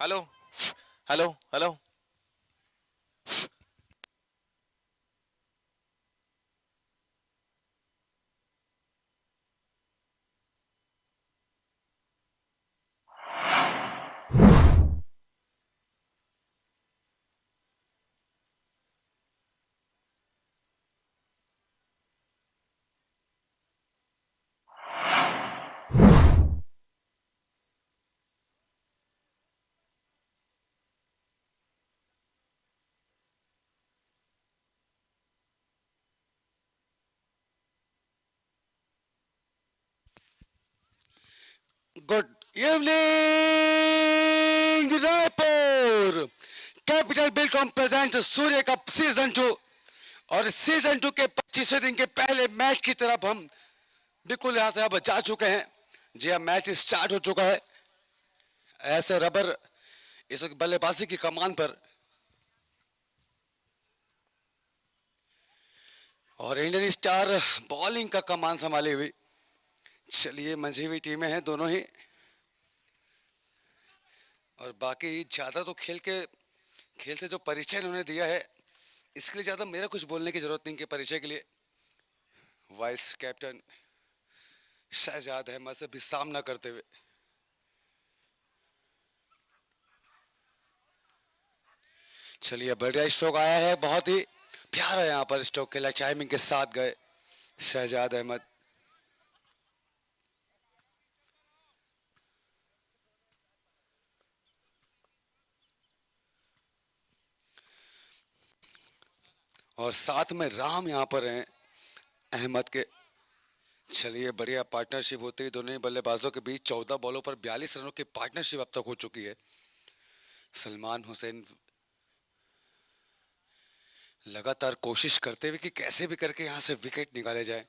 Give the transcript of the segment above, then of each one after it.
Hello hello hello. Good evening Raipur. Capital Buildcom present Surya cup season 2 और season 2 के 25वें दिन के पहले मैच की तरफ हम बिल्कुल यहां से अब जा चुके हैं। जी हाँ, मैच स्टार्ट हो चुका है। ऐसे रबर इस वक्त बल्लेबाजी की कमान पर और इंडियन स्टार बॉलिंग का कमान संभाली हुई। चलिए, मंझी हुई टीमें हैं दोनों ही, और बाकी ज्यादा तो खेल से जो परिचय उन्होंने दिया है, इसके लिए ज्यादा मेरा कुछ बोलने की जरूरत नहीं। के परिचय के लिए वाइस कैप्टन शहजाद अहमद से भी सामना करते हुए चलिए, बढ़िया स्ट्रोक आया है, बहुत ही प्यारा यहाँ पर स्ट्रोक खेला, टाइमिंग के साथ गए शहजाद अहमद। और साथ में राम यहाँ पर हैं अहमद के। चलिए, बढ़िया पार्टनरशिप होती है दोनों ही बल्लेबाजों के बीच। 14 बॉलों पर 42 रनों की पार्टनरशिप अब तक हो चुकी है। सलमान हुसैन लगातार कोशिश करते हुए कि कैसे भी करके यहाँ से विकेट निकाले जाए,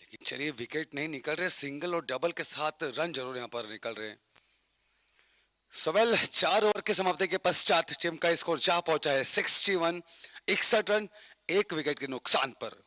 लेकिन चलिए, विकेट नहीं निकल रहे। सिंगल और डबल के साथ रन जरूर यहाँ पर निकल रहे हैं। सवेल 4 ओवर की समाप्ति के पश्चात टीम का स्कोर जा पहुंचा है 61, 61 रन, 1 विकेट के नुकसान पर।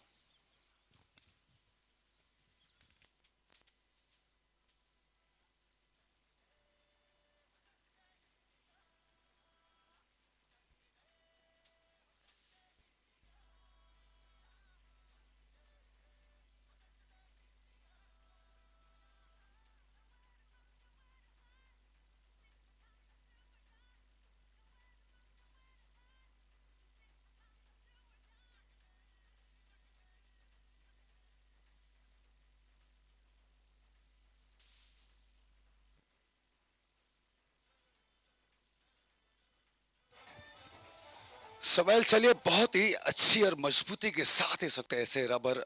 सवेल चलिए, बहुत ही अच्छी और मजबूती के साथ इस वक्त ऐसे रबर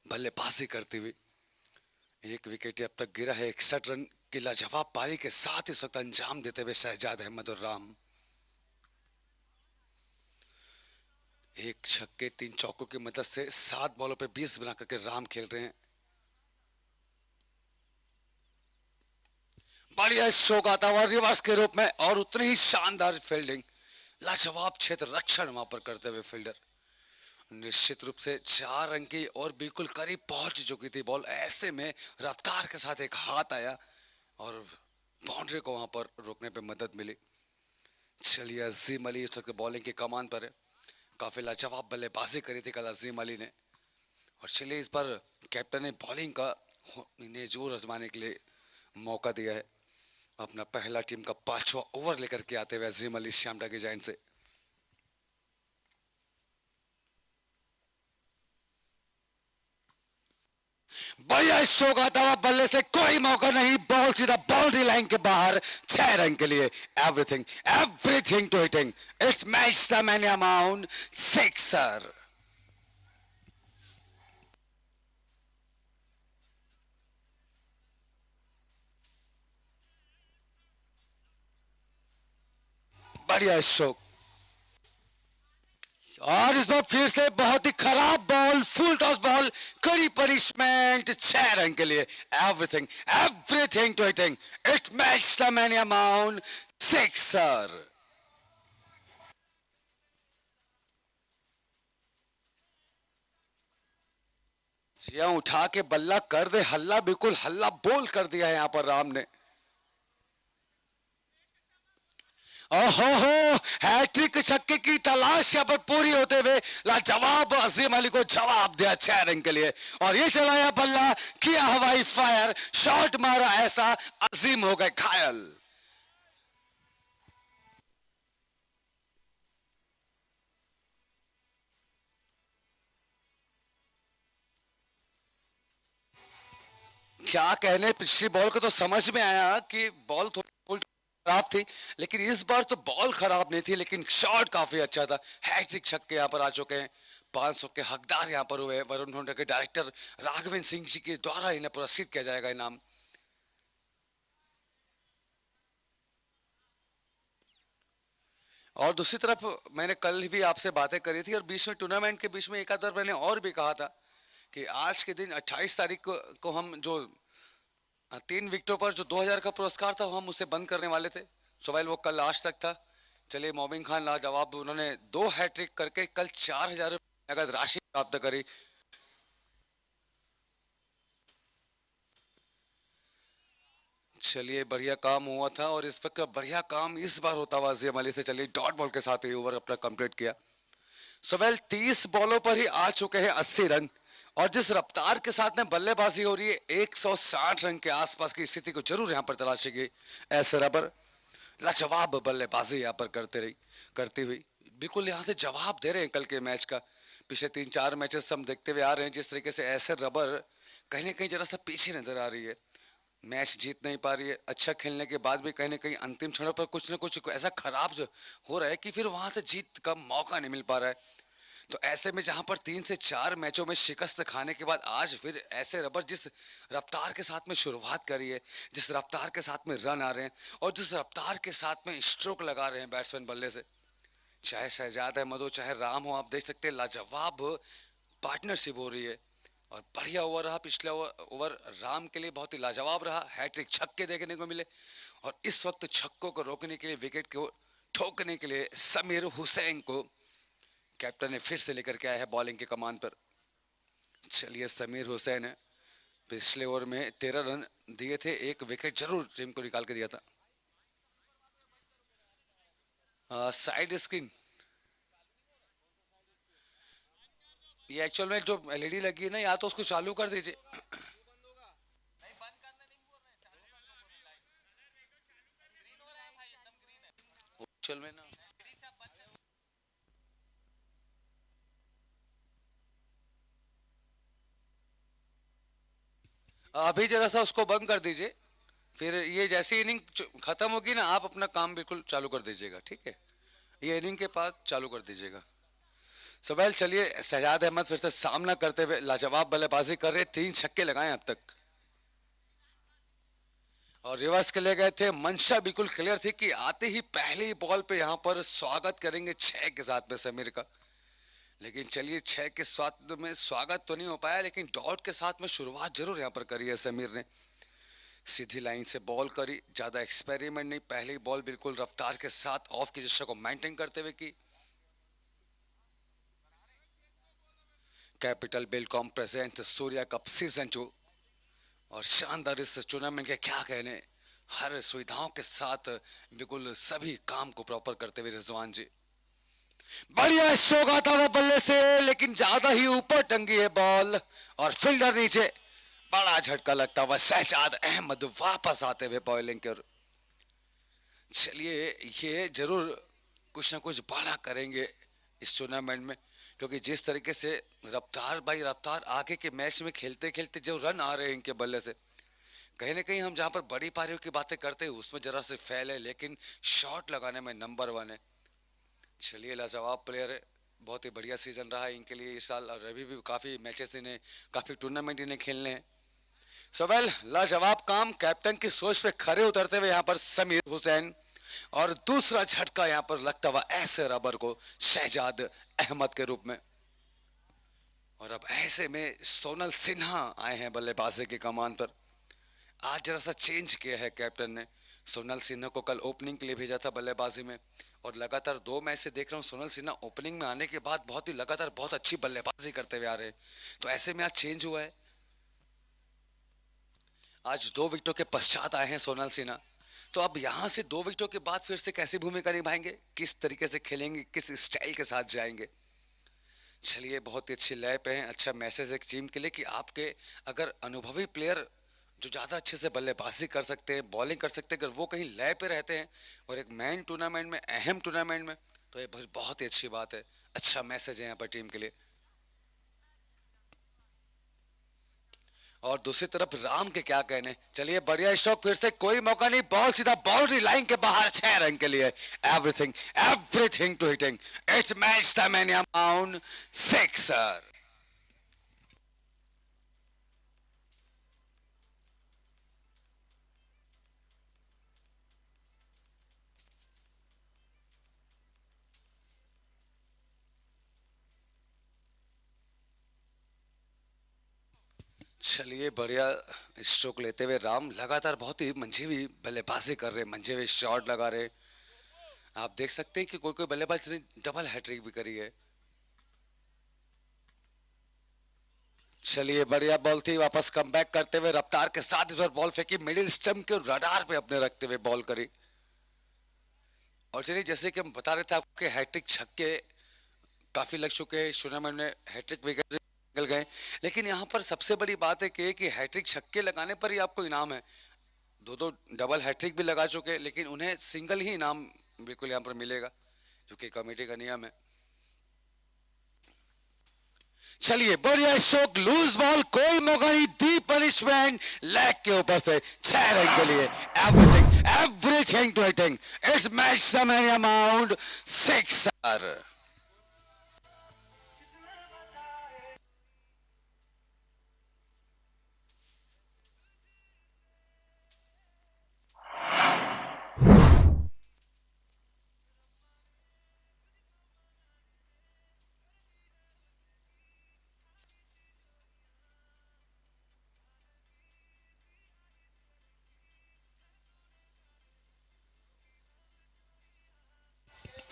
बल्लेबाजी करते हुए 1 विकेट अब तक गिरा है। 61 रन की लाजवाब पारी के साथ इस वक्त अंजाम देते हुए शहजाद अहमद और राम 1 छक्के 3 चौकों की मदद से 7 बॉलों पे 20 बना करके राम खेल रहे हैं। बढ़िया शॉट आता हुआ रिवर्स के रूप में, और उतनी ही शानदार फील्डिंग, लाजवाब क्षेत्र रक्षण वहां पर करते हुए फील्डर। निश्चित रूप से 4 रन की और बिल्कुल करीब पहुंच चुकी थी बॉल। ऐसे में रफ्तार के साथ एक हाथ आया और बाउंड्री को वहां पर रोकने पे मदद मिली। चलिए, अजीम अली इस वक्त बॉलिंग की कमान पर है। काफी लाजवाब बल्लेबाजी करी थी कल अजीम अली ने, और चलिए, इस पर कैप्टन ने बॉलिंग का इन्हें जोर आजमाने के लिए मौका दिया है। अपना पहला टीम का 5वां ओवर लेकर के आते हुए अजीम अली श्यामडा के जायंट से। बढ़िया स्ट्रोक आता हुआ, बल्ले से कोई मौका नहीं, बॉल सीधा बाउंड्री लाइन के बाहर। 6 रन के लिए everything everything to hitting. It's match the man amount sixer. बढ़िया स्ट्रोक, और इस बार फिर से बहुत ही खराब बॉल, फुल टॉस बॉल, कड़ी पनिशमेंट। 6 रन के लिए everything everything to hitting. It's match the man amount sixer. जिया उठा के बल्ला कर दे हल्ला, बिल्कुल हल्ला बोल कर दिया है यहां पर राम ने। ओहो हो, हैट्रिक छक्के की तलाश यहाँ पर पूरी होते हुए लाजवाब अजीम अली को जवाब दिया 6 रन के लिए। और ये चलाया बल्ला, किया हवाई फायर, शॉट मारा ऐसा, अजीम हो गए घायल। क्या कहने, पिछली बॉल को तो समझ में आया कि बॉल थोड़ी खराब थी, लेकिन इस बार तो बॉल खराब नहीं थी, लेकिन शॉट काफी अच्छा था। हैट्रिक छक्के यहाँ पर आ चुके हैं, 500 के हकदार यहाँ पर हुए। वरुण होंडा के डायरेक्टर राघवेंद्र सिंह जी के द्वारा इन्हें पुरस्कृत किया जाएगा इनाम। और दूसरी तरफ मैंने कल भी आपसे बातें करी थी, और बीच में टूर्नामेंट के बीच में एक आध बार मैंने और भी कहा था कि आज के दिन 28 तारीख को हम जो 3 विकेटों पर जो 2000 का पुरस्कार था, वो हम उसे बंद करने वाले थे। सुबह वो कल आज तक था। चलिए, मोमिन खान लाजवाब, उन्होंने 2 हैट्रिक करके कल 4000 नगद राशि प्राप्त करी। चलिए, बढ़िया काम हुआ था, और इस वक्त बढ़िया काम इस बार होता हुआ अजीम अली से। चलिए, डॉट बॉल के साथ ही ओवर अपना कंप्लीट किया। सुबह 30 बॉलों पर ही आ चुके हैं 80 रन, और जिस रफ्तार के साथ में बल्लेबाजी हो रही है, 160 रन के आसपास की स्थिति को जरूर यहां पर तलाशेगी ऐसे रबर। लाजवाब बल्लेबाजी यहाँ पर करती हुई बिल्कुल यहाँ से जवाब दे रहे हैं कल के मैच का। पिछले 3-4 मैचेस हम देखते हुए आ रहे हैं, जिस तरीके से ऐसे रबर कहीं ना कहीं जरा सा पीछे नजर आ रही है, मैच जीत नहीं पा रही है। अच्छा खेलने के बाद भी कहीं ना कहीं अंतिम क्षणों पर कुछ ना कुछ ऐसा खराब जो हो रहा है कि फिर वहां से जीत का मौका नहीं मिल पा रहा है। तो ऐसे में जहां पर 3 से 4 मैचों में शिकस्त खाने के बाद आज फिर ऐसे रबर जिस रफ्तार के साथ में शुरुआत करी है, जिस रफ्तार के साथ में रन आ रहे हैं, और जिस रफ्तार के साथ में स्ट्रोक लगा रहे हैं बैट्समैन बल्ले से, चाहे शहजाद अहमद हो चाहे राम हो, आप देख सकते हैं लाजवाब पार्टनरशिप हो रही है। और बढ़िया ओवर रहा पिछला ओवर, राम के लिए बहुत ही लाजवाब रहा। हैट्रिक छक्के देखने को मिले, और इस वक्त छक्कों को रोकने के लिए, विकेट को ठोकने के लिए समीर हुसैन को कैप्टन ने फिर से लेकर के आया है बॉलिंग के कमान पर। चलिए, समीर हुसैन है, पिछले ओवर में 13 रन दिए थे, एक विकेट जरूर टीम को निकाल के दिया था। साइड स्क्रीन, ये एक्चुअल में जो एलईडी लगी है ना, या तो उसको चालू कर दीजिए। एक्चुअल में ना, अभी जरा सा उसको बंद कर दीजिए, फिर ये जैसी इनिंग खत्म होगी ना, आप अपना काम बिल्कुल चालू कर दीजिएगा, ठीक है? ये इनिंग के बाद चालू कर दीजिएगा। सुबह चलिए, शहजाद अहमद फिर से सामना करते हुए लाजवाब बल्लेबाजी कर रहे, 3 छक्के लगाए अब तक, और रिवर्स के ले गए थे। मंशा बिल्कुल क्लियर थी कि आते ही पहली बॉल पे यहाँ पर स्वागत करेंगे 6 के साथ में समीर का। लेकिन चलिए, 6 के साथ में स्वागत तो नहीं हो पाया, लेकिन डॉट के साथ में शुरुआत जरूर यहाँ पर करी है समीर ने। सीधी लाइन से बॉल करी, ज्यादा एक्सपेरिमेंट नहीं, पहली बॉल बिल्कुल रफ्तार के साथ ऑफ की दिशा को मेंटेन करते हुए की। Capital Bilcom present Surya cup season 2, और शानदार इस टूर्नामेंट के क्या कहने, हर सुविधाओं के साथ बिल्कुल सभी काम को प्रॉपर करते हुए रिजवान जी। बढ़िया स्ट्रोक आता हुआ बल्ले से, लेकिन ज्यादा ही ऊपर टंगी है बॉल, और फील्डर नीचे। बड़ा झटका लगता हुआ शहजाद अहमद वापस आते हुए बॉलिंग के। चलिए, ये जरूर कुछ ना कुछ बड़ा करेंगे इस टूर्नामेंट में, क्योंकि जिस तरीके से रफ्तार बाई रफ्तार आगे के मैच में खेलते खेलते जो रन आ रहे हैं इनके बल्ले से, कहीं ना कहीं हम जहां पर बड़ी पारियों की बातें करते हैं उसमें जरा से फेल है, लेकिन शॉट लगाने में नंबर 1 है। चलिए, लाजवाब प्लेयर है, बहुत ही बढ़िया सीजन रहा है इनके लिए इस साल, और अभी भी काफी मैचेस इन्हें, काफी टूर्नामेंट इन्हें खेलने हैं। सोवेल, लाजवाब काम, कैप्टन की सोच पे खरे उतरते हुए यहाँ पर समीर हुसैन, और दूसरा झटका यहाँ पर लगता हुआ ऐसे रबर को शहजाद अहमद के रूप में। और अब ऐसे में सोनल सिन्हा आए हैं बल्लेबाजी की कमान पर। आज जरा सा चेंज किया है कैप्टन ने, सोनल सिन्हा को कल ओपनिंग के लिए भेजा था बल्लेबाजी में, और लगातार 2 मैच से देख रहा हूँ सोनल सिन्हा ओपनिंग में आने के बाद बहुत ही लगातार बहुत अच्छी बल्लेबाजी करते हुए आ रहे हैं। तो ऐसे में आज चेंज हुआ है, आज 2 विकेटों के पश्चात आए हैं सोनल सिन्हा। तो अब यहाँ से 2 विकेटों के बाद फिर से कैसी भूमिका निभाएंगे, किस तरीके से खेलेंगे, किस स्टाइल के साथ जाएंगे। चलिए, बहुत ही अच्छी लय पे हैं। अच्छा मैसेज एक टीम के लिए कि आपके अगर अनुभवी प्लेयर जो ज़्यादा अच्छे से बल्लेबाजी कर सकते हैं, बॉलिंग कर सकते हैं, अगर वो कहीं लय पे रहते हैं और एक मेन टूर्नामेंट में, अहम टूर्नामेंट में, तो ये बहुत ही अच्छी बात है। अच्छा मैसेज है यहाँ पर टीम के लिए। और दूसरी तरफ राम के क्या कहने। चलिए, बढ़िया स्ट्रोक, फिर से कोई मौका नहीं, बॉल सीधा बाउंड्री लाइन के बाहर, 6 रन के लिए। Everything everything to hitting, it's match the man amount 6। चलिए, बढ़िया स्ट्रोक लेते हुए राम लगातार बहुत ही मंझीवी बल्लेबाजी कर रहे, मंझीवी शॉट लगा रहे। आप देख सकते हैं कि कोई कोई बल्लेबाज ने डबल हैट्रिक भी करी है। चलिए, बढ़िया बॉल थी, वापस कमबैक करते हुए रफ्तार के साथ इस बार बॉल फेंकी, मिडिल स्टंप के रडार पे अपने रखते हुए बॉल करी। और चलिए, जैसे कि हम बता रहे थे आपके, हैट्रिक छक्के काफी लग चुके हैं इस टूर्नामेंट में, हैट्रिक विकेट निकल गए। लेकिन यहाँ पर सबसे बड़ी बात है कि हैट्रिक छक्के लगाने पर ही आपको इनाम है। दो दो डबल हैट्रिक भी लगा चुके, लेकिन उन्हें सिंगल ही इनाम बिल्कुल यहाँ पर मिलेगा, जो कि कमेटी का नियम है। चलिए, बढ़िया शॉट, लूज बॉल, कोई मौका नहीं, दी पनिशमेंट लेग के ऊपर से, 6 रन के लिए। Everything everything to hitting, it's match the man amount 6।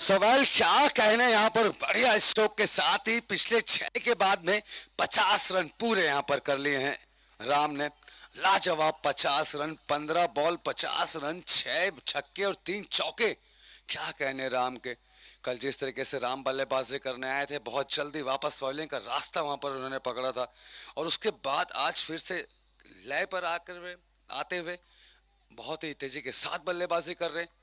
सवाल क्या कहना है यहाँ पर, बढ़िया स्ट्रोक के साथ ही पिछले 6 के बाद में 50 रन पूरे यहाँ पर कर लिए हैं राम ने। लाजवाब 50 रन, 15 बॉल, 50 रन, 6 छक्के और 3 चौके। क्या कहने राम के। कल जिस तरीके से राम बल्लेबाजी करने आए थे, बहुत जल्दी वापस बॉलिंग का रास्ता वहां पर उन्होंने पकड़ा था, और उसके बाद आज फिर से लय पर आकर आते हुए बहुत ही तेजी के साथ बल्लेबाजी कर रहे हैं।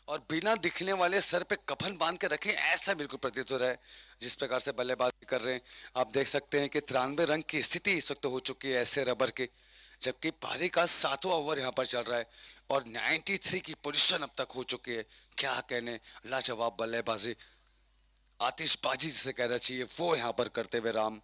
और बिना दिखने वाले सर पे कफन बांध के रखे, ऐसा बिल्कुल प्रतीत हो रहा है जिस प्रकार से बल्लेबाजी कर रहे हैं। आप देख सकते हैं कि 93 रन की स्थिति इस वक्त हो चुकी है ऐसे रबर की, जबकि पारी का 7वां ओवर यहाँ पर चल रहा है और 93 की पोजीशन अब तक हो चुकी है। क्या कहने, लाजवाब बल्लेबाजी, आतिशबाजी जिसे कहना चाहिए, वो यहाँ पर करते हुए राम।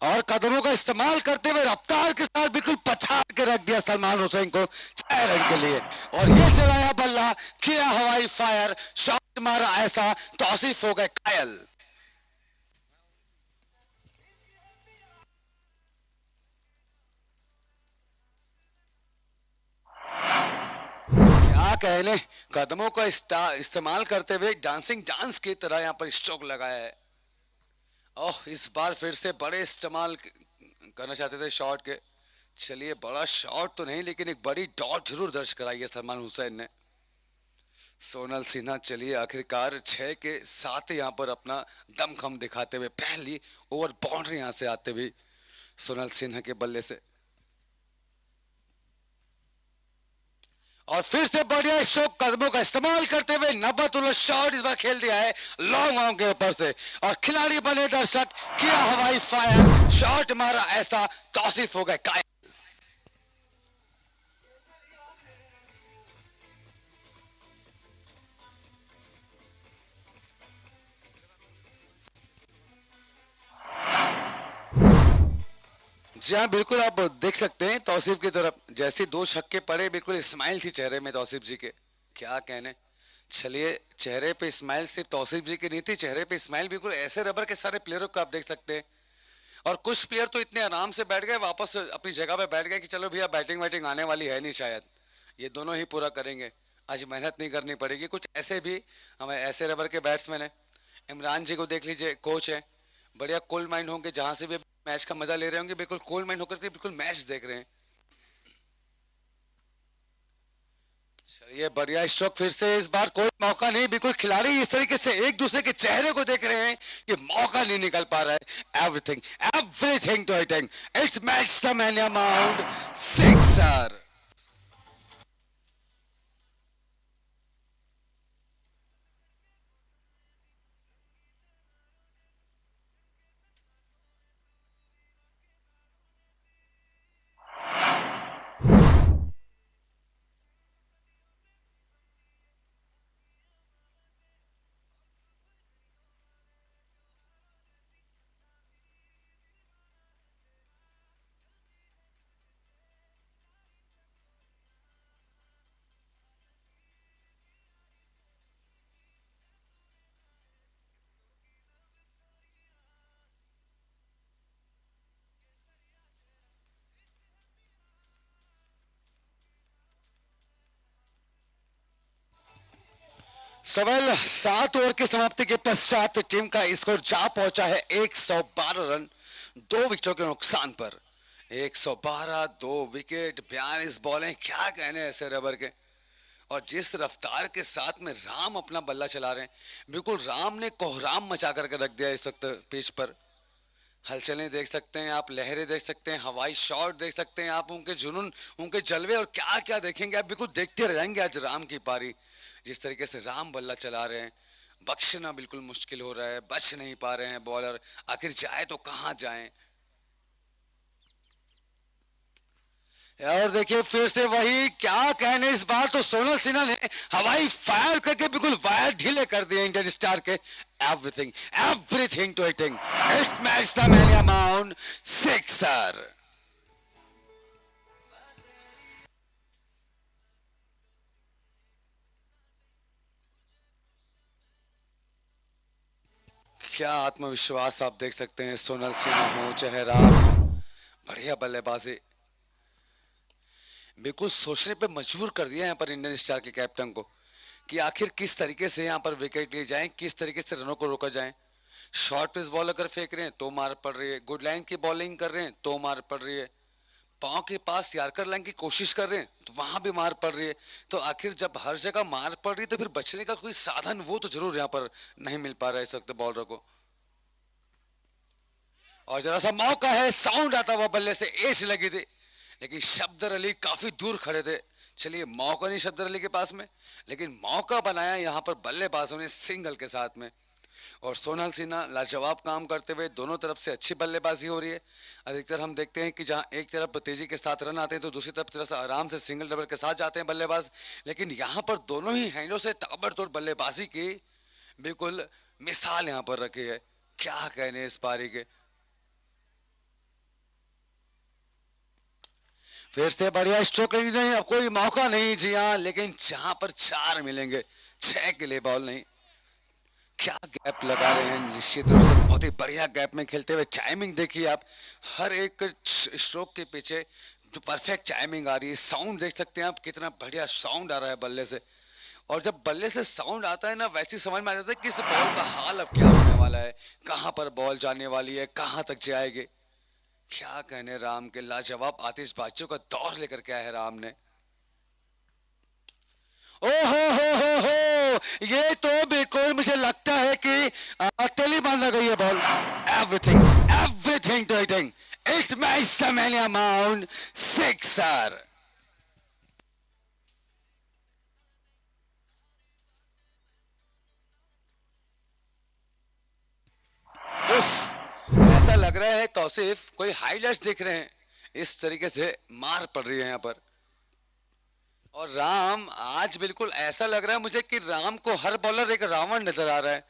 और कदमों का इस्तेमाल करते हुए रफ्तार के साथ बिल्कुल पछाड़ के रख दिया सलमान हुसैन को 6 रन के लिए। और ये चलाया बल्ला, किया हवाई फायर, शॉट मारा ऐसा, तौसीफ हो गए कायल। क्या कहने, कदमों का इस्तेमाल करते हुए डांसिंग डांस की तरह यहां पर स्ट्रोक लगाया है। ओह, इस बार फिर से बड़े इस्तेमाल करना चाहते थे शॉट के। चलिए, बड़ा शॉट तो नहीं, लेकिन एक बड़ी डॉट जरूर दर्ज कराई है सलमान हुसैन ने। सोनल सिन्हा चलिए आखिरकार 6 के साथ यहाँ पर अपना दमखम दिखाते हुए, पहली ओवर बाउंड्री यहाँ से आते हुए सोनल सिन्हा के बल्ले से। और फिर से बढ़िया स्ट्रोक, कदमों का इस्तेमाल करते हुए नब्बतुल्ला शॉट इस बार खेल दिया है लॉन्ग ऑन के ऊपर से, और खिलाड़ी बने दर्शक, किया हवाई फायर, शॉट मारा ऐसा, तौसीफ हो गए कायल। जी हाँ, बिल्कुल, आप देख सकते हैं तौसीफ की तरफ, जैसे 2 छक्के पड़े, बिल्कुल स्माइल थी चेहरे में तौसीफ जी के। क्या कहने। चलिए, चेहरे पे स्माइल सिर्फ तौसीफ जी की नहीं थी, चेहरे पे स्माइल बिल्कुल ऐसे रबर के सारे प्लेयरों को आप देख सकते हैं। और कुछ प्लेयर तो इतने आराम से बैठ गए, वापस अपनी जगह पे बैठ गए कि चलो भैया, बैटिंग वैटिंग आने वाली है नहीं, शायद ये दोनों ही पूरा करेंगे, आज मेहनत नहीं करनी पड़ेगी। कुछ ऐसे भी हमें ऐसे रबर के बैट्समैन है, इमरान जी को देख लीजिए, कोच है, बढ़िया कोल्ड माइंड होंगे, जहां से भी मैच का मजा ले रहे होंगे, बिल्कुल कोल्ड माइंड होकर के बिल्कुल मैच देख रहे हैं। चलिए बढ़िया स्ट्रोक, फिर से इस बार कोई मौका नहीं, बिल्कुल खिलाड़ी इस तरीके से एक दूसरे के चेहरे को देख रहे हैं कि मौका नहीं निकल पा रहा है। Everything everything to hitting, it's match the man amount sixer. सवाल 7 ओवर की समाप्ति के पश्चात टीम का स्कोर जा पहुंचा है 112 रन, 2 विकेटों के नुकसान पर। 112, 2 विकेट, 42 बॉलें, क्या कहने ऐसे रबर के। और जिस रफ्तार के साथ में राम अपना बल्ला चला रहे हैं, बिल्कुल राम ने कोहराम मचा करके रख दिया इस वक्त पिच पर। हलचलें देख सकते हैं आप, लहरें देख सकते हैं, हवाई शॉट देख सकते हैं आप, उनके जुनून, उनके जलवे और क्या क्या देखेंगे आप, बिल्कुल देखते रहेंगे आज राम की पारी। जिस तरीके से राम बल्ला चला रहे हैं, बख्शना बिल्कुल मुश्किल हो रहा है, बच नहीं पा रहे हैं बॉलर, आखिर जाए तो कहां जाएं। और देखिए फिर से वही, क्या कहने, इस बार तो सोनल सिन्हा ने हवाई फायर करके बिल्कुल वायर ढीले कर दिए इंडियन स्टार के। Everything everything to hitting, it's match the man amount sixer. क्या आत्मविश्वास आप देख सकते हैं, सोनल सिन्हा हो चाहे राम, बढ़िया बल्लेबाजी, बिल्कुल सोचने पे मजबूर कर दिया यहाँ पर इंडियन स्टार के कैप्टन को कि आखिर किस तरीके से यहाँ पर विकेट लिए जाएं, किस तरीके से रनों को रोका जाए। शॉर्ट पिच बॉल अगर फेंक रहे हैं तो मार पड़ रही है, गुड लाइन की बॉलिंग कर रहे हैं तो मार पड़ रही है, पांव के पास यार्कर लाइन की कोशिश कर रहे हैं तो वहां भी मार पड़ रही है। तो आखिर जब हर जगह मार पड़ रही है तो फिर बचने का कोई साधन वो तो जरूर यहाँ पर नहीं मिल पा रहा है इस वक्त बॉलर को। और जरा सा मौका है, साउंड आता हुआ बल्ले से, एज लगी थी, लेकिन शब्दर अली काफी दूर खड़े थे। चलिए मौका नहीं शब्दर अली के पास में, लेकिन मौका बनाया यहाँ पर बल्लेबाजों ने सिंगल के साथ में। और सोनल सिन्हा लाजवाब काम करते हुए, दोनों तरफ से अच्छी बल्लेबाजी हो रही है। अधिकतर हम देखते हैं कि जहां एक तरफ तेजी के साथ रन आते हैं तो दूसरी तरफ से आराम से सिंगल डबल के साथ जाते हैं बल्लेबाज, लेकिन यहाँ पर दोनों ही हैंडों से ताबड़तोड़ बल्लेबाजी की बिल्कुल मिसाल यहाँ पर रखी है। क्या कहने इस पारी के। फिर से बढ़िया स्ट्रोक, नहीं अब कोई मौका नहीं जी हाँ, लेकिन जहां पर 4 मिलेंगे, 6 के लिए बॉल नहीं। क्या गैप लगा रहे हैं, निश्चित रूप से बहुत ही बढ़िया गैप में खेलते हुए। टाइमिंग देखिए आप, हर एक स्ट्रोक के पीछे जो परफेक्ट टाइमिंग आ रही है। साउंड देख सकते हैं आप, कितना बढ़िया साउंड आ रहा है बल्ले से। और जब बल्ले से साउंड आता है ना, वैसे समझ में आ जाता है कि इस बॉल का हाल अब क्या होने वाला है, कहां पर बॉल जाने वाली है, कहां तक जाएगी। क्या कहने राम के, लाजवाब आतिशबाजियों का दौर लेकर के आया है राम ने। ओ हो, ये तो बिल्कुल मुझे लगता है कि तेली बांधा गई है ball. Everything everything to hitting, it's match the man amount sixer. ऐसा लग रहा है तौसीफ कोई हाइलाइट्स देख रहे हैं, इस तरीके से मार पड़ रही है यहाँ पर। और राम आज बिल्कुल ऐसा लग रहा है मुझे कि राम को हर बॉलर एक रावण नजर आ रहा है।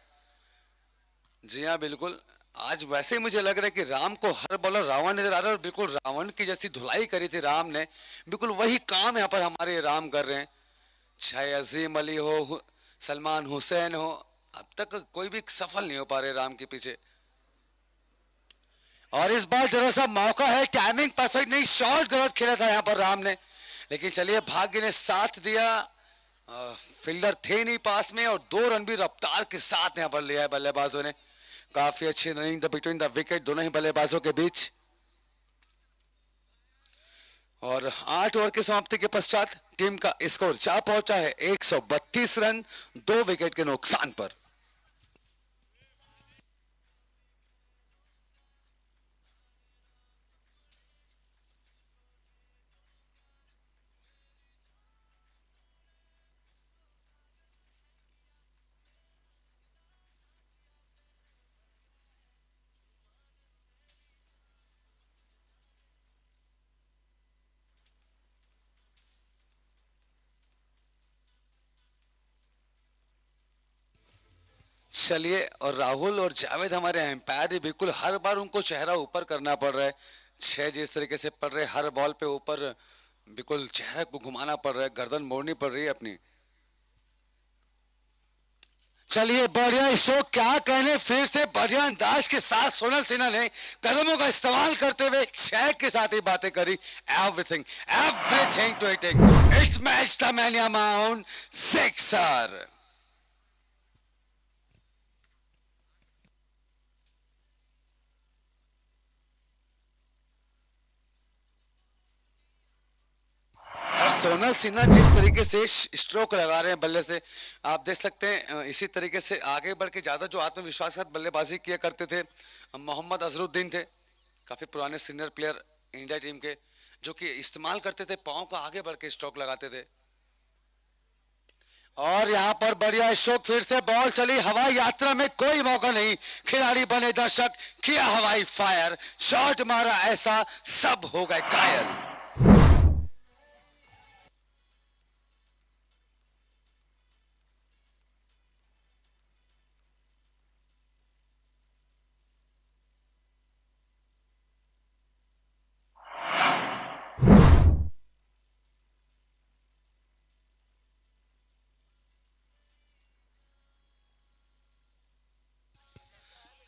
जी हाँ बिल्कुल, आज वैसे ही मुझे लग रहा है कि राम को हर बॉलर रावण नजर आ रहा है, और बिल्कुल रावण की जैसी धुलाई करी थी राम ने, बिल्कुल वही काम यहाँ पर हमारे राम कर रहे हैं। चाहे अजीम अली हो, सलमान हुसैन हो, अब तक कोई भी सफल नहीं हो पा रहे राम के पीछे। और इस बार जरा सा मौका है, टाइमिंग परफेक्ट नहीं, शॉट गलत खेला था यहाँ पर राम ने, लेकिन चलिए भाग्य ने साथ दिया। फील्डर थे नहीं पास में और 2 रन भी रफ्तार के साथ यहां पर लिया है बल्लेबाजों ने। काफी अच्छी running the between the wicket दोनों ही बल्लेबाजों के बीच। और 8 ओवर की समाप्ति के पश्चात टीम का स्कोर जा पहुंचा है 132 रन 2 विकेट के नुकसान पर। चलिए, और राहुल और जावेद हमारे एम्पायर भी बिल्कुल हर बार उनको चेहरा ऊपर करना पड़ रहा है। 6 जिस तरीके से पड़ रहे हर बॉल पे ऊपर बिल्कुल चेहरा को घुमाना पड़ रहा है, गर्दन मोड़नी पड़ रही है अपनी। चलिए बढ़िया शो, क्या कहने, फिर से बढ़िया अंदाज के साथ सोनल सिन्हा ने कदमों का इस्तेमाल करते हुए 6 के साथ ही बातें करी। Everything everything to hitting it's match the man amount sixer. सोनल सिन्हा जिस तरीके से स्ट्रोक लगा रहे हैं बल्ले से, आप देख सकते हैं इसी तरीके से आगे बढ़ के ज्यादा जो आत्मविश्वास के साथ बल्लेबाजी किया करते थे मोहम्मद अजरुद्दीन थे, काफी पुराने सीनियर प्लेयर इंडिया टीम के, जो कि इस्तेमाल करते थे पांव का आगे बढ़ के स्ट्रोक लगाते थे। और यहां पर बढ़िया स्ट्रोक, फिर से बॉल चली हवाई यात्रा में, कोई मौका नहीं, खिलाड़ी बने दर्शक, किया हवाई फायर, शॉट मारा ऐसा, सब हो गए घायल।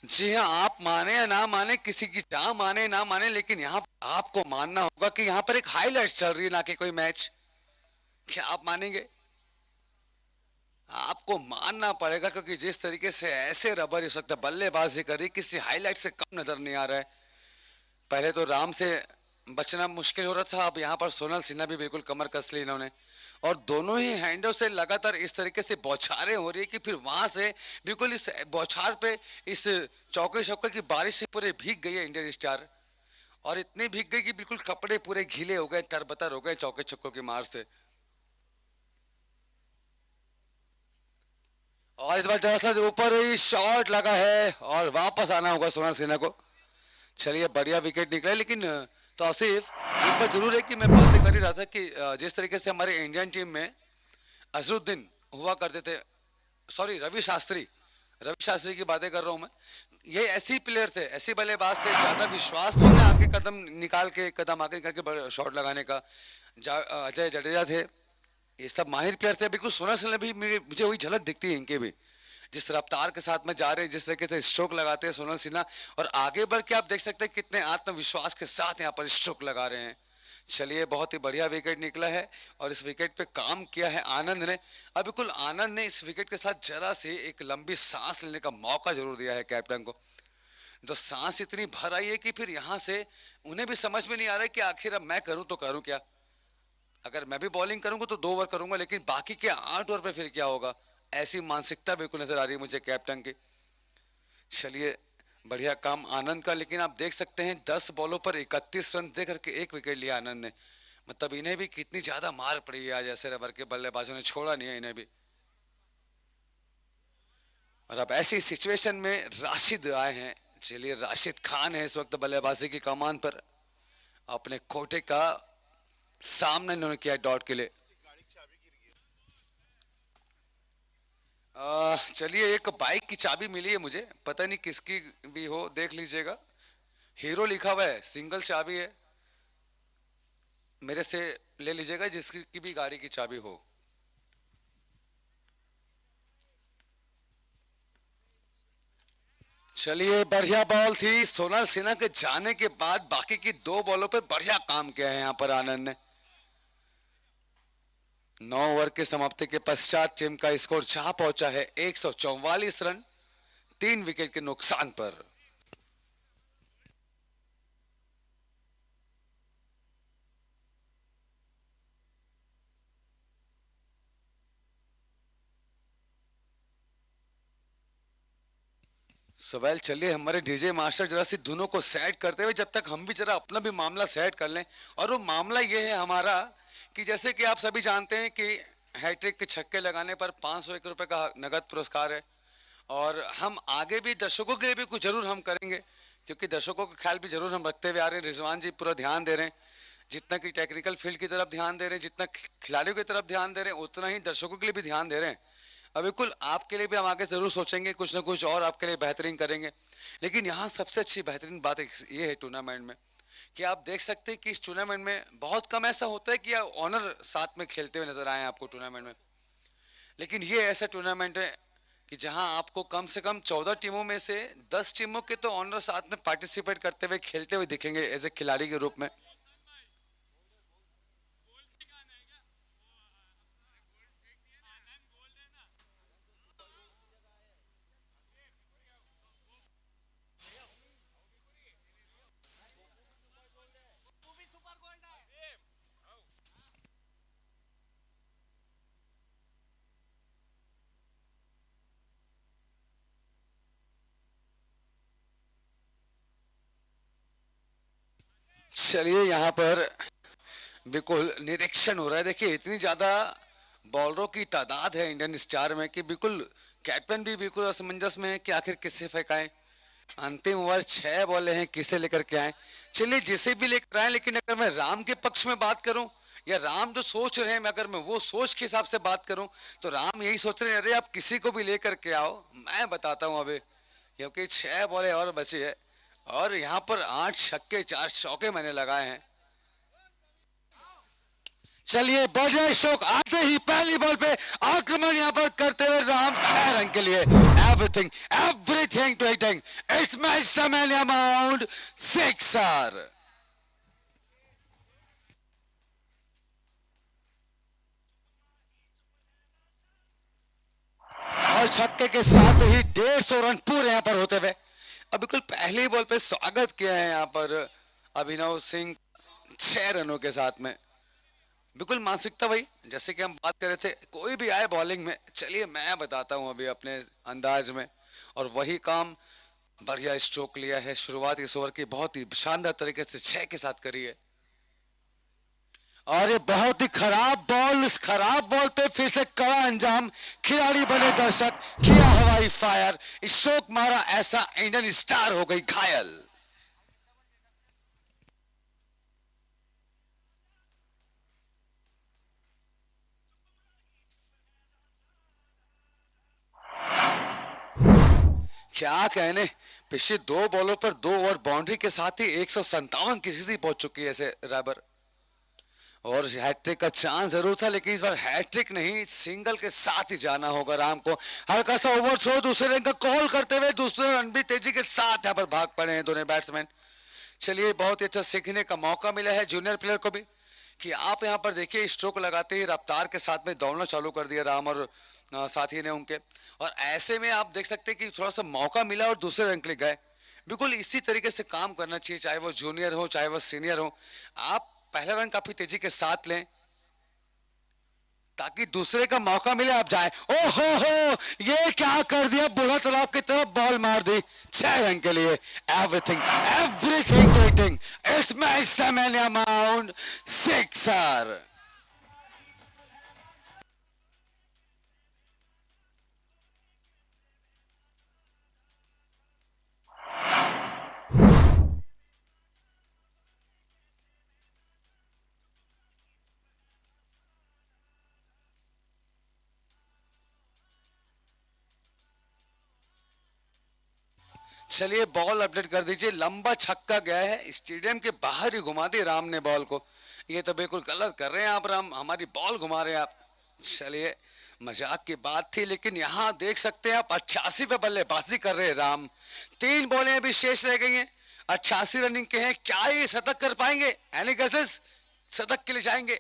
जी हाँ, आप माने या ना माने, किसी की जहां माने ना माने, लेकिन यहाँ आपको मानना होगा कि यहाँ पर एक हाईलाइट चल रही है, ना कि कोई मैच। क्या आप मानेंगे? आपको मानना पड़ेगा, क्योंकि जिस तरीके से ऐसे रबर इस वक्त बल्लेबाजी करी, किसी हाईलाइट से कम नजर नहीं आ रहा है। पहले तो राम से बचना मुश्किल हो रहा था, अब यहाँ पर सोनल सिन्हा भी बिल्कुल कमर कस ली इन्होंने, और दोनों ही हैंडों से लगातार इस तरीके से बौछारें हो रही है कि फिर वहां से बिल्कुल इस बौछार पे इस चौके छक्के की बारिश से पूरे भीग गई है इंडियन स्टार, और इतनी भीग गई कि बिल्कुल कपड़े पूरे गीले हो गए, तरबतर हो गए चौके छक्कों की मार से। और इस बार जरा सा ऊपर ही शॉट लगा है और वापस आना होगा सोनल सिन्हा को। चलिए बढ़िया विकेट निकला, लेकिन तौसीफ एक बार जरूर है कि मैं बातें कर ही रहा था कि जिस तरीके से हमारे इंडियन टीम में अजरुद्दीन हुआ करते थे, सॉरी रवि शास्त्री की बातें कर रहा हूं मैं, ये ऐसे प्लेयर थे, ऐसे बल्लेबाज थे, ज्यादा विश्वास तो उन्हें आगे कदम निकाल के कदम आगे निकाल के शॉट लगाने का। अजय जडेजा थे, ये सब माहिर प्लेयर थे। बिल्कुल सोनल सिन्हा भी मुझे वही झलक दिखती है इनके भी, जिस रफ्तार के साथ में जा रहे हैं, जिस तरीके से स्ट्रोक लगाते हैं सोनल सिन्हा, और आगे बढ़ के आप देख सकते हैं कितने आत्मविश्वास के साथ यहाँ पर स्ट्रोक लगा रहे हैं। चलिए बहुत ही बढ़िया विकेट निकला है, और इस विकेट पे काम किया है आनंद ने। अब बिल्कुल आनंद ने इस विकेट के साथ जरा से एक लंबी सांस लेने का मौका जरूर दिया है कैप्टन को। तो सांस इतनी भर आई है कि फिर यहाँ से उन्हें भी समझ में नहीं आ रहा है कि आखिर अब मैं करूं तो करूं क्या। अगर मैं भी बॉलिंग करूंगा तो 2 ओवर करूंगा, लेकिन बाकी के 8 ओवर पे फिर क्या होगा, ऐसी मानसिकता बिल्कुल नजर आ रही है मुझे कैप्टन की। चलिए बढ़िया काम आनंद का, लेकिन आप देख सकते हैं 10 बॉलों पर 31 रन दे करके 1 विकेट लिया आनंद ने। मतलब इन्हें भी कितनी ज्यादा मार पड़ी है आज, ऐसे रबर के बल्लेबाजों ने छोड़ा नहीं है इन्हें भी। और अब ऐसी सिचुएशन में राशिद आए हैं। चलिए राशिद खान है इस वक्त बल्लेबाजी की कमान पर, अपने खोटे का सामने इन्होंने किया डॉट के लिए। चलिए एक बाइक की चाबी मिली है मुझे, पता नहीं किसकी भी हो, देख लीजिएगा, हीरो लिखा हुआ है, सिंगल चाबी है, मेरे से ले लीजिएगा जिसकी भी गाड़ी की चाबी हो। चलिए बढ़िया बॉल थी, सोनल सिन्हा के जाने के बाद बाकी की 2 बॉलों पे बढ़िया काम किया है यहाँ पर आनंद ने। 9 ओवर के समाप्ति के पश्चात टीम का स्कोर जहां पहुंचा है 144 रन 3 विकेट के नुकसान पर। सवाल चलिए हमारे डीजे मास्टर जरा सी दोनों को सेट करते हुए जब तक हम भी जरा अपना भी मामला सेट कर लें। और वो मामला ये है हमारा कि जैसे कि आप सभी जानते हैं कि हैट्रिक के छक्के लगाने पर 501 रुपए का नगद पुरस्कार है। और हम आगे भी दर्शकों के लिए भी कुछ जरूर हम करेंगे, क्योंकि दर्शकों का ख्याल भी जरूर हम रखते हुए आ रहे हैं। रिजवान जी पूरा ध्यान दे रहे हैं, जितना कि टेक्निकल फील्ड की तरफ ध्यान दे रहे हैं, जितना खिलाड़ियों की तरफ ध्यान दे रहे हैं, उतना ही दर्शकों के लिए भी ध्यान दे रहे हैं। अब बिल्कुल आपके लिए भी हम आगे जरूर सोचेंगे, कुछ ना कुछ और आपके लिए बेहतरीन करेंगे। लेकिन यहाँ सबसे अच्छी बेहतरीन बात ये है टूर्नामेंट में कि आप देख सकते हैं कि इस टूर्नामेंट में बहुत कम ऐसा होता है कि ऑनर साथ में खेलते हुए नजर आए आपको टूर्नामेंट में। लेकिन ये ऐसा टूर्नामेंट है कि जहां आपको कम से कम 14 टीमों में से 10 टीमों के तो ऑनर साथ में पार्टिसिपेट करते हुए खेलते हुए दिखेंगे एज ए खिलाड़ी के रूप में। चलिए यहाँ पर बिल्कुल निरीक्षण हो रहा है। देखिए इतनी ज्यादा बॉलरों की तादाद है इंडियन स्टार में कि बिल्कुल कैप्टन भी बिल्कुल असमंजस में है कि आखिर किसे फेंकाएं। अंतिम ओवर 6 बॉले हैं, किसे लेकर के आए। चलिए जिसे भी लेकर आए, लेकिन अगर मैं राम के पक्ष में बात करूं या राम जो सोच रहे हैं, मैं अगर मैं वो सोच के हिसाब से बात करूं तो राम यही सोच रहे हैं, अरे आप किसी को भी लेकर के आओ, मैं बताता हूं अभी, क्योंकि 6 बॉले और बची है और यहाँ पर 8 छक्के 4 चौके मैंने लगाए हैं। चलिए बढ़िया स्ट्रोक आते ही पहली बॉल पे आक्रमण यहाँ पर करते हुए राम 6 रन के लिए। Everything to hitting it's match समय अमाउंट 6 और छक्के के साथ ही 150 रन पूरे यहाँ पर होते हुए। अब बिल्कुल पहली बॉल पे स्वागत किया है यहाँ पर अभिनव सिंह 6 रनों के साथ में। बिल्कुल मानसिकता भाई, जैसे कि हम बात कर रहे थे, कोई भी आए बॉलिंग में, चलिए मैं बताता हूं अभी अपने अंदाज में। और वही काम बढ़िया स्ट्रोक लिया है, शुरुआत इस ओवर की बहुत ही शानदार तरीके से 6 के साथ करी है। और ये बहुत ही खराब बॉल, इस खराब बॉल पे फिर से कड़ा अंजाम, खिलाड़ी बने दर्शक, किया हवाई फायर, स्ट्रोक मारा ऐसा, इंडियन स्टार हो गई घायल। क्या कहने, पिछले 2 बॉलों पर 2 ओवर बाउंड्री के साथ ही 157 की स्थिति पहुंच चुकी है ऐसे राबर। और हैट्रिक का चांस जरूर था, लेकिन इस बार हैट्रिक नहीं, सिंगल के साथ ही जाना होगा राम को। हल्का सा ओवर थ्रो, दूसरे रन का कॉल करते हुए दूसरे रन भी तेजी के साथ यहाँ पर भाग पड़े हैं दोनों बैट्समैन। चलिए बहुत ही अच्छा सीखने का मौका मिला है जूनियर प्लेयर को भी कि आप यहाँ पर देखिए स्ट्रोक लगाते ही रफ्तार के साथ में दौड़ना चालू कर दिया राम और साथी ने उनके। और ऐसे में आप देख सकते हैं कि थोड़ा सा मौका मिला और दूसरे रन के लिए गए। बिल्कुल इसी तरीके से काम करना चाहिए, चाहे वो जूनियर हो चाहे वो सीनियर हो। आप पहला रन काफी तेजी के साथ लें ताकि दूसरे का मौका मिले, आप जाए। ओहो हो, ये क्या कर दिया, बूढ़ा तालाब की तरफ बॉल मार दी 6 रन के लिए। Everything to hitting it's match समय अमाउंट 6। चलिए बॉल अपडेट कर दीजिए, लंबा छक्का गया है, स्टेडियम के बाहर ही घुमा दी राम ने बॉल को। ये तो बिल्कुल गलत कर रहे हैं आप राम, हमारी बॉल घुमा रहे हैं आप। चलिए मजाक की बात थी, लेकिन यहाँ देख सकते हैं आप 88 पे बल्लेबाजी कर रहे हैं राम। 3 बॉलें अभी शेष रह गई हैं, 88 रनिंग के हैं, क्या ये शतक कर पाएंगे? एनी गेसेस, शतक के लिए जाएंगे?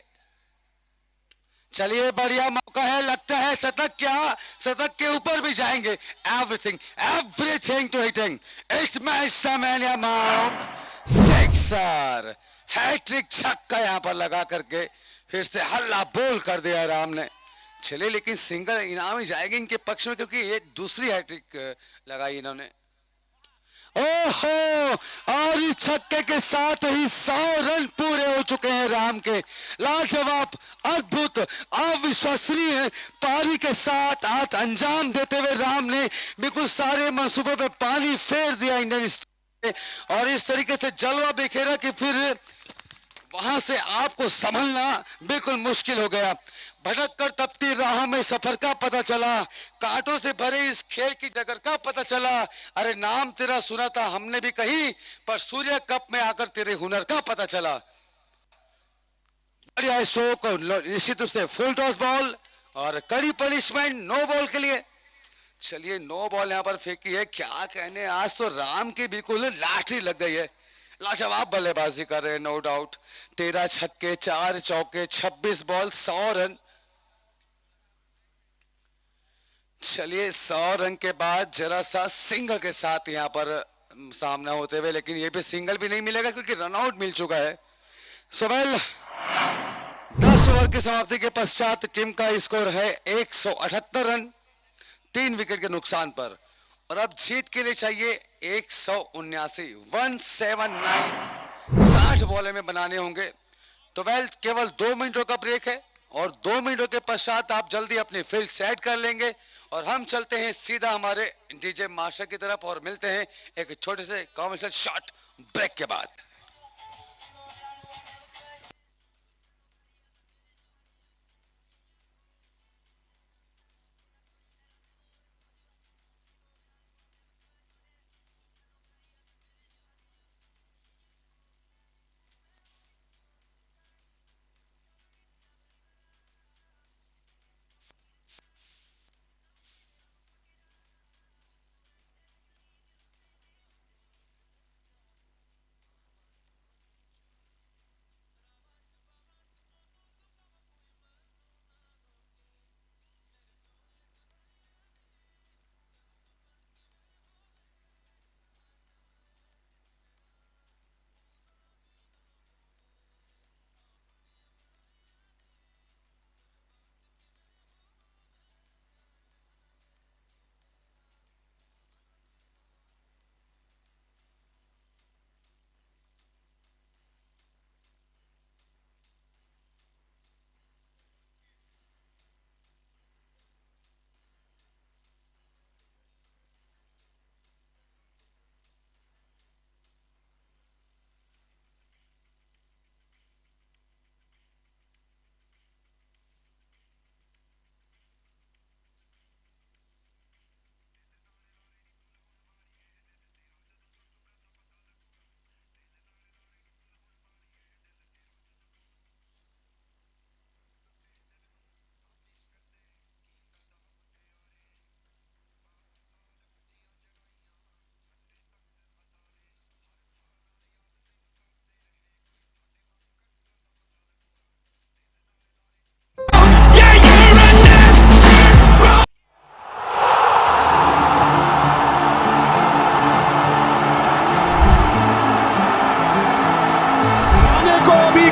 चलिए बढ़िया मौका है, लगता है शतक क्या शतक के ऊपर भी जाएंगे। Everything everything to hitting, it's match सैन अमाउंट सिक्सर। हैट्रिक छक्का यहां पर लगा करके फिर से हल्ला बोल कर दिया राम ने। चलिए लेकिन सिंगल इनाम ही जाएगी इनके पक्ष में, क्योंकि ये दूसरी हैट्रिक लगाई इन्होंने। ओहो, और इस छक्के के साथ ही 100 रन पूरे हो चुके हैं राम के। लाजवाब, अद्भुत, अविश्वसनीय पारी के साथ आज अंजाम देते हुए राम ने बिल्कुल सारे मंसूबों पे पानी फेर दिया इंडियन स्टेट, और इस तरीके से जलवा बिखेरा कि फिर वहां से आपको संभलना बिल्कुल मुश्किल हो गया। भटक कर तपती राहों में सफर का पता चला, कांटों से भरे इस खेल की डगर का पता चला। अरे नाम तेरा सुना था हमने भी कहीं, पर सूर्य कप में आकर तेरे हुनर का पता चला। बढ़िया शो को निश्चित रूप से फुल टॉस बॉल और कड़ी पनिशमेंट नो बॉल के लिए। चलिए नो बॉल यहां पर फेंकी है, क्या कहने, आज तो राम की बिल्कुल लाठी लग गई है। लाजवाब बल्लेबाजी कर रहे हैं नो डाउट। 13 छक्के, 4 चौके, 26 बॉल, 100 रन। चलिए 100 रन के बाद जरा सा सिंगल के साथ यहां पर सामना होते हुए, लेकिन ये भी सिंगल भी नहीं मिलेगा क्योंकि रनआउट मिल चुका है। सोवेल 10 ओवर की समाप्ति के पश्चात टीम का स्कोर है 178 रन 3 विकेट के नुकसान पर, और अब जीत के लिए चाहिए 179 179 60 बॉले में बनाने होंगे। तो वेल केवल 2 मिनटों का ब्रेक है, और 2 मिनटों के पश्चात आप जल्दी अपनी फील्ड सेट कर लेंगे, और हम चलते हैं सीधा हमारे डीजे मास्टर की तरफ और मिलते हैं एक छोटे से कॉमर्शियल शॉर्ट ब्रेक के बाद।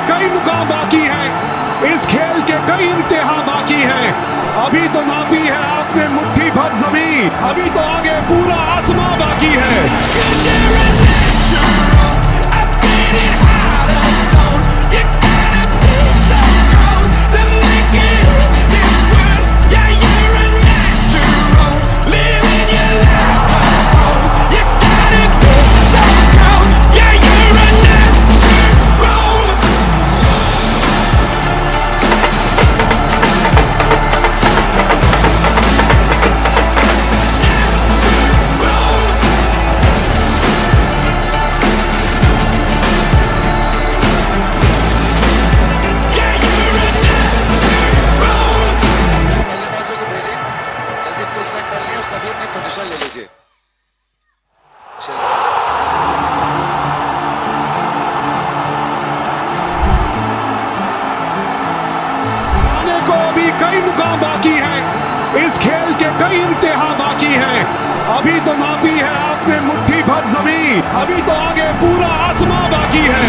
कई मुकाम बाकी है, इस खेल के कई इम्तिहान बाकी है। अभी तो नापी है आपने मुट्ठी भर जमीन, अभी तो आगे पूरा आसमां बाकी है। अभी तो नापी है आपने मुट्ठी भर जमीन, अभी तो आगे पूरा आसमां बाकी है।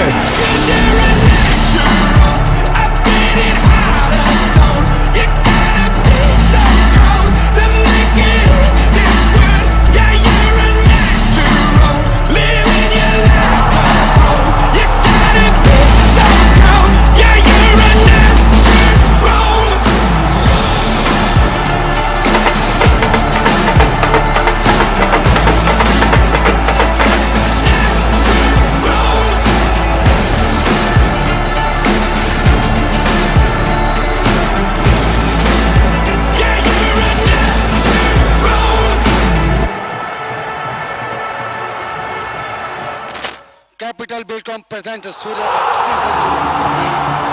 कैपिटल बिल्डकॉम प्रेजेंट सूर्य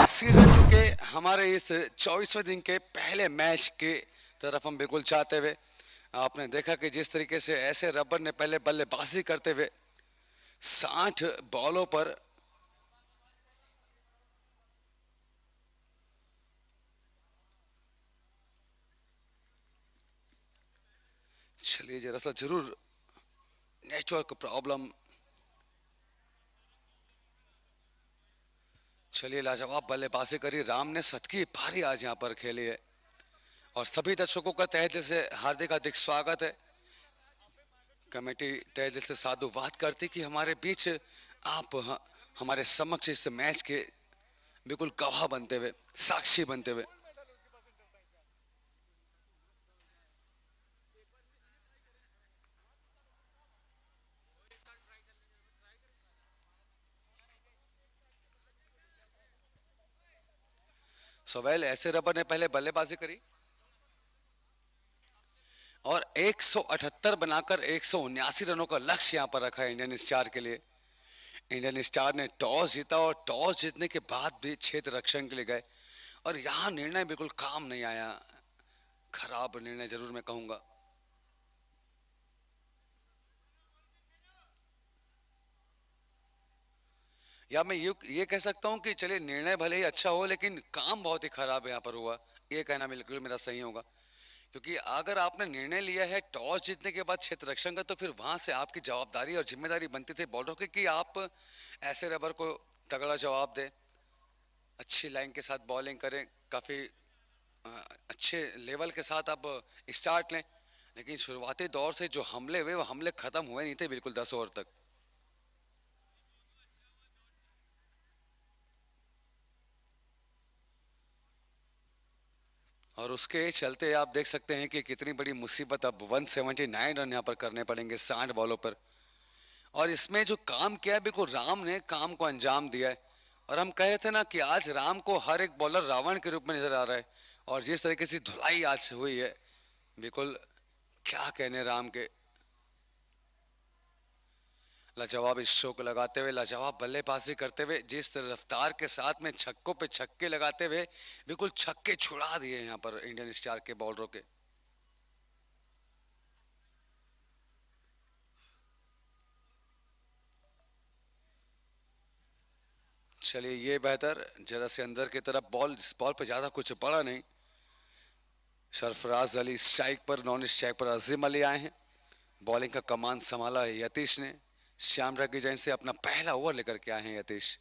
सीजन 2 के हमारे इस 24वें दिन के पहले मैच के तरफ हम बिल्कुल चाहते हुए, आपने देखा कि जिस तरीके से ऐसे रबर ने पहले बल्लेबाजी करते हुए 60 बॉलों पर चलिए जरा सा जरूर नेटवर्क प्रॉब्लम, चलिए लाजवाब बल्लेबाजी करी राम ने, शतकी पारी आज यहाँ पर खेली है और सभी दर्शकों का तहे दिल से हार्दिक स्वागत है। कमेटी तहे दिल से साधुवाद करती कि हमारे बीच आप हमारे समक्ष इस मैच के बिल्कुल गवाह बनते हुए, साक्षी बनते हुए। सोवेल ऐसे रबर ने पहले बल्लेबाजी करी और 178 बनाकर 179 रनों का लक्ष्य यहां पर रखा है इंडियन स्टार के लिए। इंडियन स्टार ने टॉस जीता और टॉस जीतने के बाद भी क्षेत्र रक्षण के लिए गए और यहां निर्णय बिल्कुल काम नहीं आया, खराब निर्णय जरूर मैं कहूंगा। या मैं ये कह सकता हूं कि चलिए निर्णय भले ही अच्छा हो लेकिन काम बहुत ही खराब यहाँ पर हुआ, ये कहना बिल्कुल मेरा सही होगा। क्योंकि अगर आपने निर्णय लिया है टॉस जीतने के बाद क्षेत्र रक्षण का, तो फिर वहां से आपकी जवाबदारी और जिम्मेदारी बनती थी बॉलर की कि आप ऐसे रबर को तगड़ा जवाब दें, अच्छी लाइन के साथ बॉलिंग करें, काफी अच्छे लेवल के साथ आप स्टार्ट लें। लेकिन शुरुआती दौर से जो हमले हुए वो हमले खत्म हुए नहीं थे बिल्कुल 10 ओवर तक। और उसके चलते आप देख सकते हैं कि कितनी बड़ी मुसीबत अब 179 रन यहाँ पर करने पड़ेंगे 60 बॉलों पर। और इसमें जो काम किया है बिल्कुल राम ने काम को अंजाम दिया है। और हम कहे थे ना कि आज राम को हर एक बॉलर रावण के रूप में नजर आ रहा है और जिस तरीके से धुलाई आज हुई है बिल्कुल क्या कहने राम के। लाजवाब स्ट्रोक लगाते हुए, लाजवाब बल्लेबाजी करते हुए, जिस रफ्तार के साथ में छक्कों पे छक्के लगाते हुए बिल्कुल छक्के छुड़ा दिए यहाँ पर इंडियन स्टार के बॉलरों के। चलिए ये बेहतर, जरा से अंदर की तरफ बॉल, इस बॉल पे ज्यादा कुछ पड़ा नहीं। सरफराज अली स्ट्राइक पर, नॉन स्ट्राइक पर अजीम अली आए हैं। बॉलिंग का कमान संभाला है यतीश ने। श्याम रागी जैन से अपना पहला ओवर लेकर के आए हैं यतीश।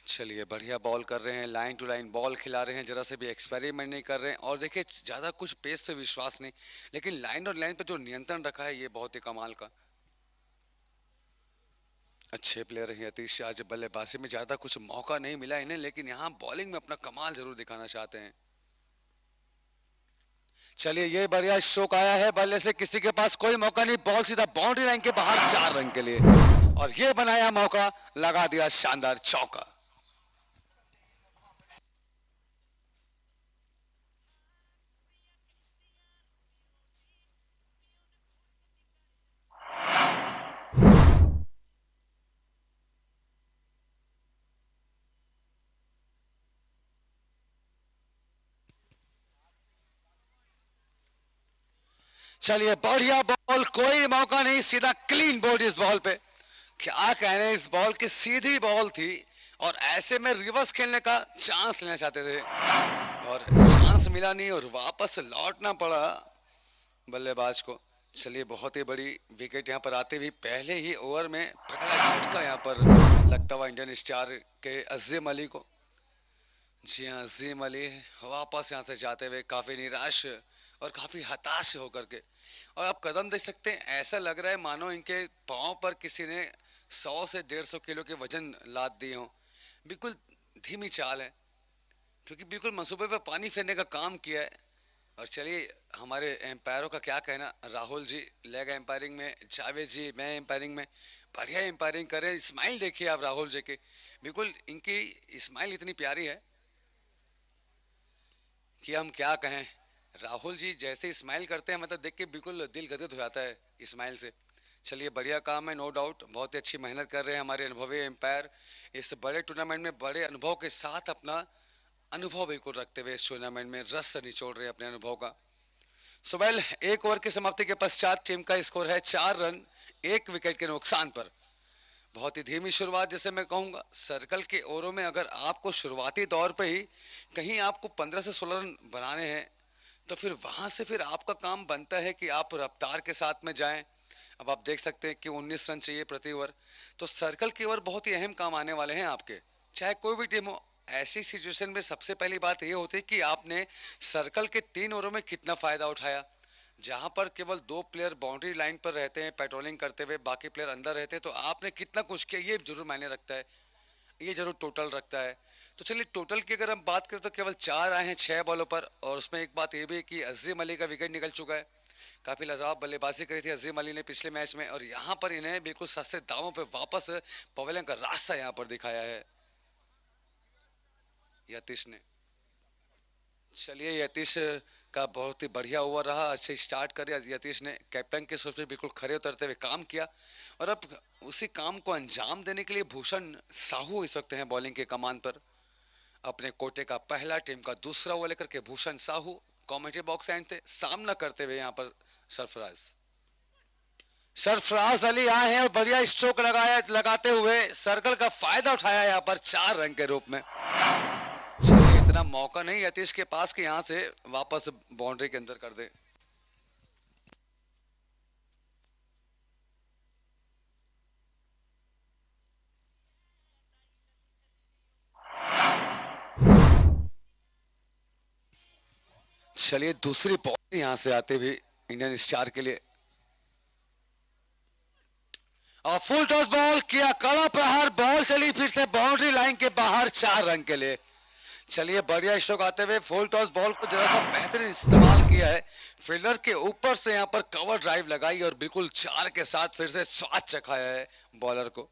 चलिए बढ़िया बॉल कर रहे हैं, लाइन टू लाइन बॉल खिला रहे हैं, जरा से भी एक्सपेरिमेंट नहीं कर रहे हैं। और देखिए ज्यादा कुछ पेस पे विश्वास नहीं, लेकिन लाइन और लाइन पे जो नियंत्रण रखा है ये बहुत ही कमाल का। अच्छे प्लेयर हैं यतीश। आज बल्लेबाजी में ज्यादा कुछ मौका नहीं मिला इन्हें, लेकिन यहाँ बॉलिंग में अपना कमाल जरूर दिखाना चाहते हैं। चलिए ये बढ़िया स्ट्रोक आया है, बल्ले से किसी के पास कोई मौका नहीं, बॉल सीधा बाउंड्री लाइन के बाहर 4 रन के लिए। और ये बनाया मौका, लगा दिया शानदार चौका। चलिए बढ़िया बॉल, कोई मौका नहीं, सीधा क्लीन बोल्ड इस बॉल पे। क्या कहने, इस बॉल की सीधी बॉल थी और ऐसे में रिवर्स खेलने का चांस लेना चाहते थे। और चांस मिला नहीं और वापस लौटना पड़ा बल्लेबाज को। चलिए बहुत ही बड़ी विकेट यहाँ पर आते हुए पहले ही ओवर में पहला झटका यहाँ पर लगता हुआ इंडियन स्टार के अजीम अली को। जी हाँ, अजीम अली वापस यहाँ से जाते हुए काफी निराश और काफी हताश होकर के। और आप कदम देख सकते हैं, ऐसा लग रहा है मानो इनके पाँव पर किसी ने 100 से 150 किलो के वजन लाद दिए हों। बिल्कुल धीमी चाल है, क्योंकि बिल्कुल मंसूबे पर पानी फेरने का काम किया है। और चलिए हमारे एम्पायरों का क्या कहना, राहुल जी लेग एम्पायरिंग में, जावेद जी मैं एम्पायरिंग में, बढ़िया एम्पायरिंग करें। स्माइल देखिए आप राहुल जी की, बिल्कुल इनकी स्माइल इतनी प्यारी है कि हम क्या कहें। राहुल जी जैसे स्माइल करते हैं मतलब देख के बिल्कुल दिल गदगद हो जाता है स्माइल से। चलिए बढ़िया काम है, नो डाउट बहुत ही अच्छी मेहनत कर रहे हैं हमारे अनुभवी एम्पायर इस बड़े टूर्नामेंट में, बड़े अनुभव के साथ अपना अनुभव बिल्कुल रखते हुए इस टूर्नामेंट में रस निचोड़ रहे हैं अपने अनुभव का। सो वेल, एक ओवर की समाप्ति के पश्चात टीम का स्कोर है 4 रन 1 विकेट के नुकसान पर। बहुत ही धीमी शुरुआत जैसे मैं कहूँगा। सर्कल के ओवरों में अगर आपको शुरुआती दौर पे ही कहीं आपको 15 से 16 रन बनाने हैं तो फिर वहाँ से फिर आपका काम बनता है कि आप रफ्तार के साथ में जाएं। अब आप देख सकते हैं कि 19 रन चाहिए प्रति ओवर, तो सर्कल के ओवर बहुत ही अहम काम आने वाले हैं आपके, चाहे कोई भी टीम हो। ऐसी सिचुएशन में सबसे पहली बात ये होती है कि आपने सर्कल के 3 ओवरों में कितना फ़ायदा उठाया। जहां पर केवल 2 प्लेयर बाउंड्री लाइन पर रहते हैं पेट्रोलिंग करते हुए, बाकी प्लेयर अंदर रहते हैं, तो आपने कितना कुछ किया ये जरूर मायने रखता है, ये जरूर टोटल रखता है। तो चलिए टोटल की अगर हम बात करें तो केवल 4 आए हैं 6 बॉलों पर। और उसमें एक बात ये भी है कि अजीम अली का विकेट निकल चुका है। काफ़ी लाजवाब बल्लेबाजी करी थी अजीम अली ने पिछले मैच में, और यहाँ पर इन्हें बिल्कुल सस्ते दावों पर वापस पवेलियन का रास्ता यहाँ पर दिखाया है यतीश ने। चलिए यतीश का बहुत ही बढ़िया ओवर रहा, अच्छे स्टार्ट कर यतीश ने, कैप्टन के सोच में बिल्कुल खड़े उतरते हुए काम किया। और अब उसी काम को अंजाम देने के लिए भूषण साहू इस वक्त हैं बॉलिंग के कमान पर। अपने कोटे का पहला, टीम का दूसरा ओवर लेकर के Bhushan Sahu commentary box and थे, सामना करते हुए यहाँ पर सरफराज अली आए हैं और बढ़िया स्ट्रोक लगाते हुए सर्कल का फायदा उठाया यहाँ पर 4 रन के रूप में। चलिए इतना मौका नहीं यतीश के पास कि यहां से वापस बाउंड्री के अंदर कर दे। चलिए दूसरी बॉल यहां से आते हुए इंडियन स्टार के लिए, और फुल टॉस बॉल किया, कड़ा प्रहार, बॉल चली फिर से बाउंड्री लाइन के बाहर 4 रन के लिए। चलिए बढ़िया स्ट्रोक आते हुए फुल टॉस बॉल को जरा सा बेहतरीन इस्तेमाल किया है, फील्डर के ऊपर से यहाँ पर कवर ड्राइव लगाई और बिल्कुल 4 के साथ फिर से स्वाद चखाया है बॉलर को।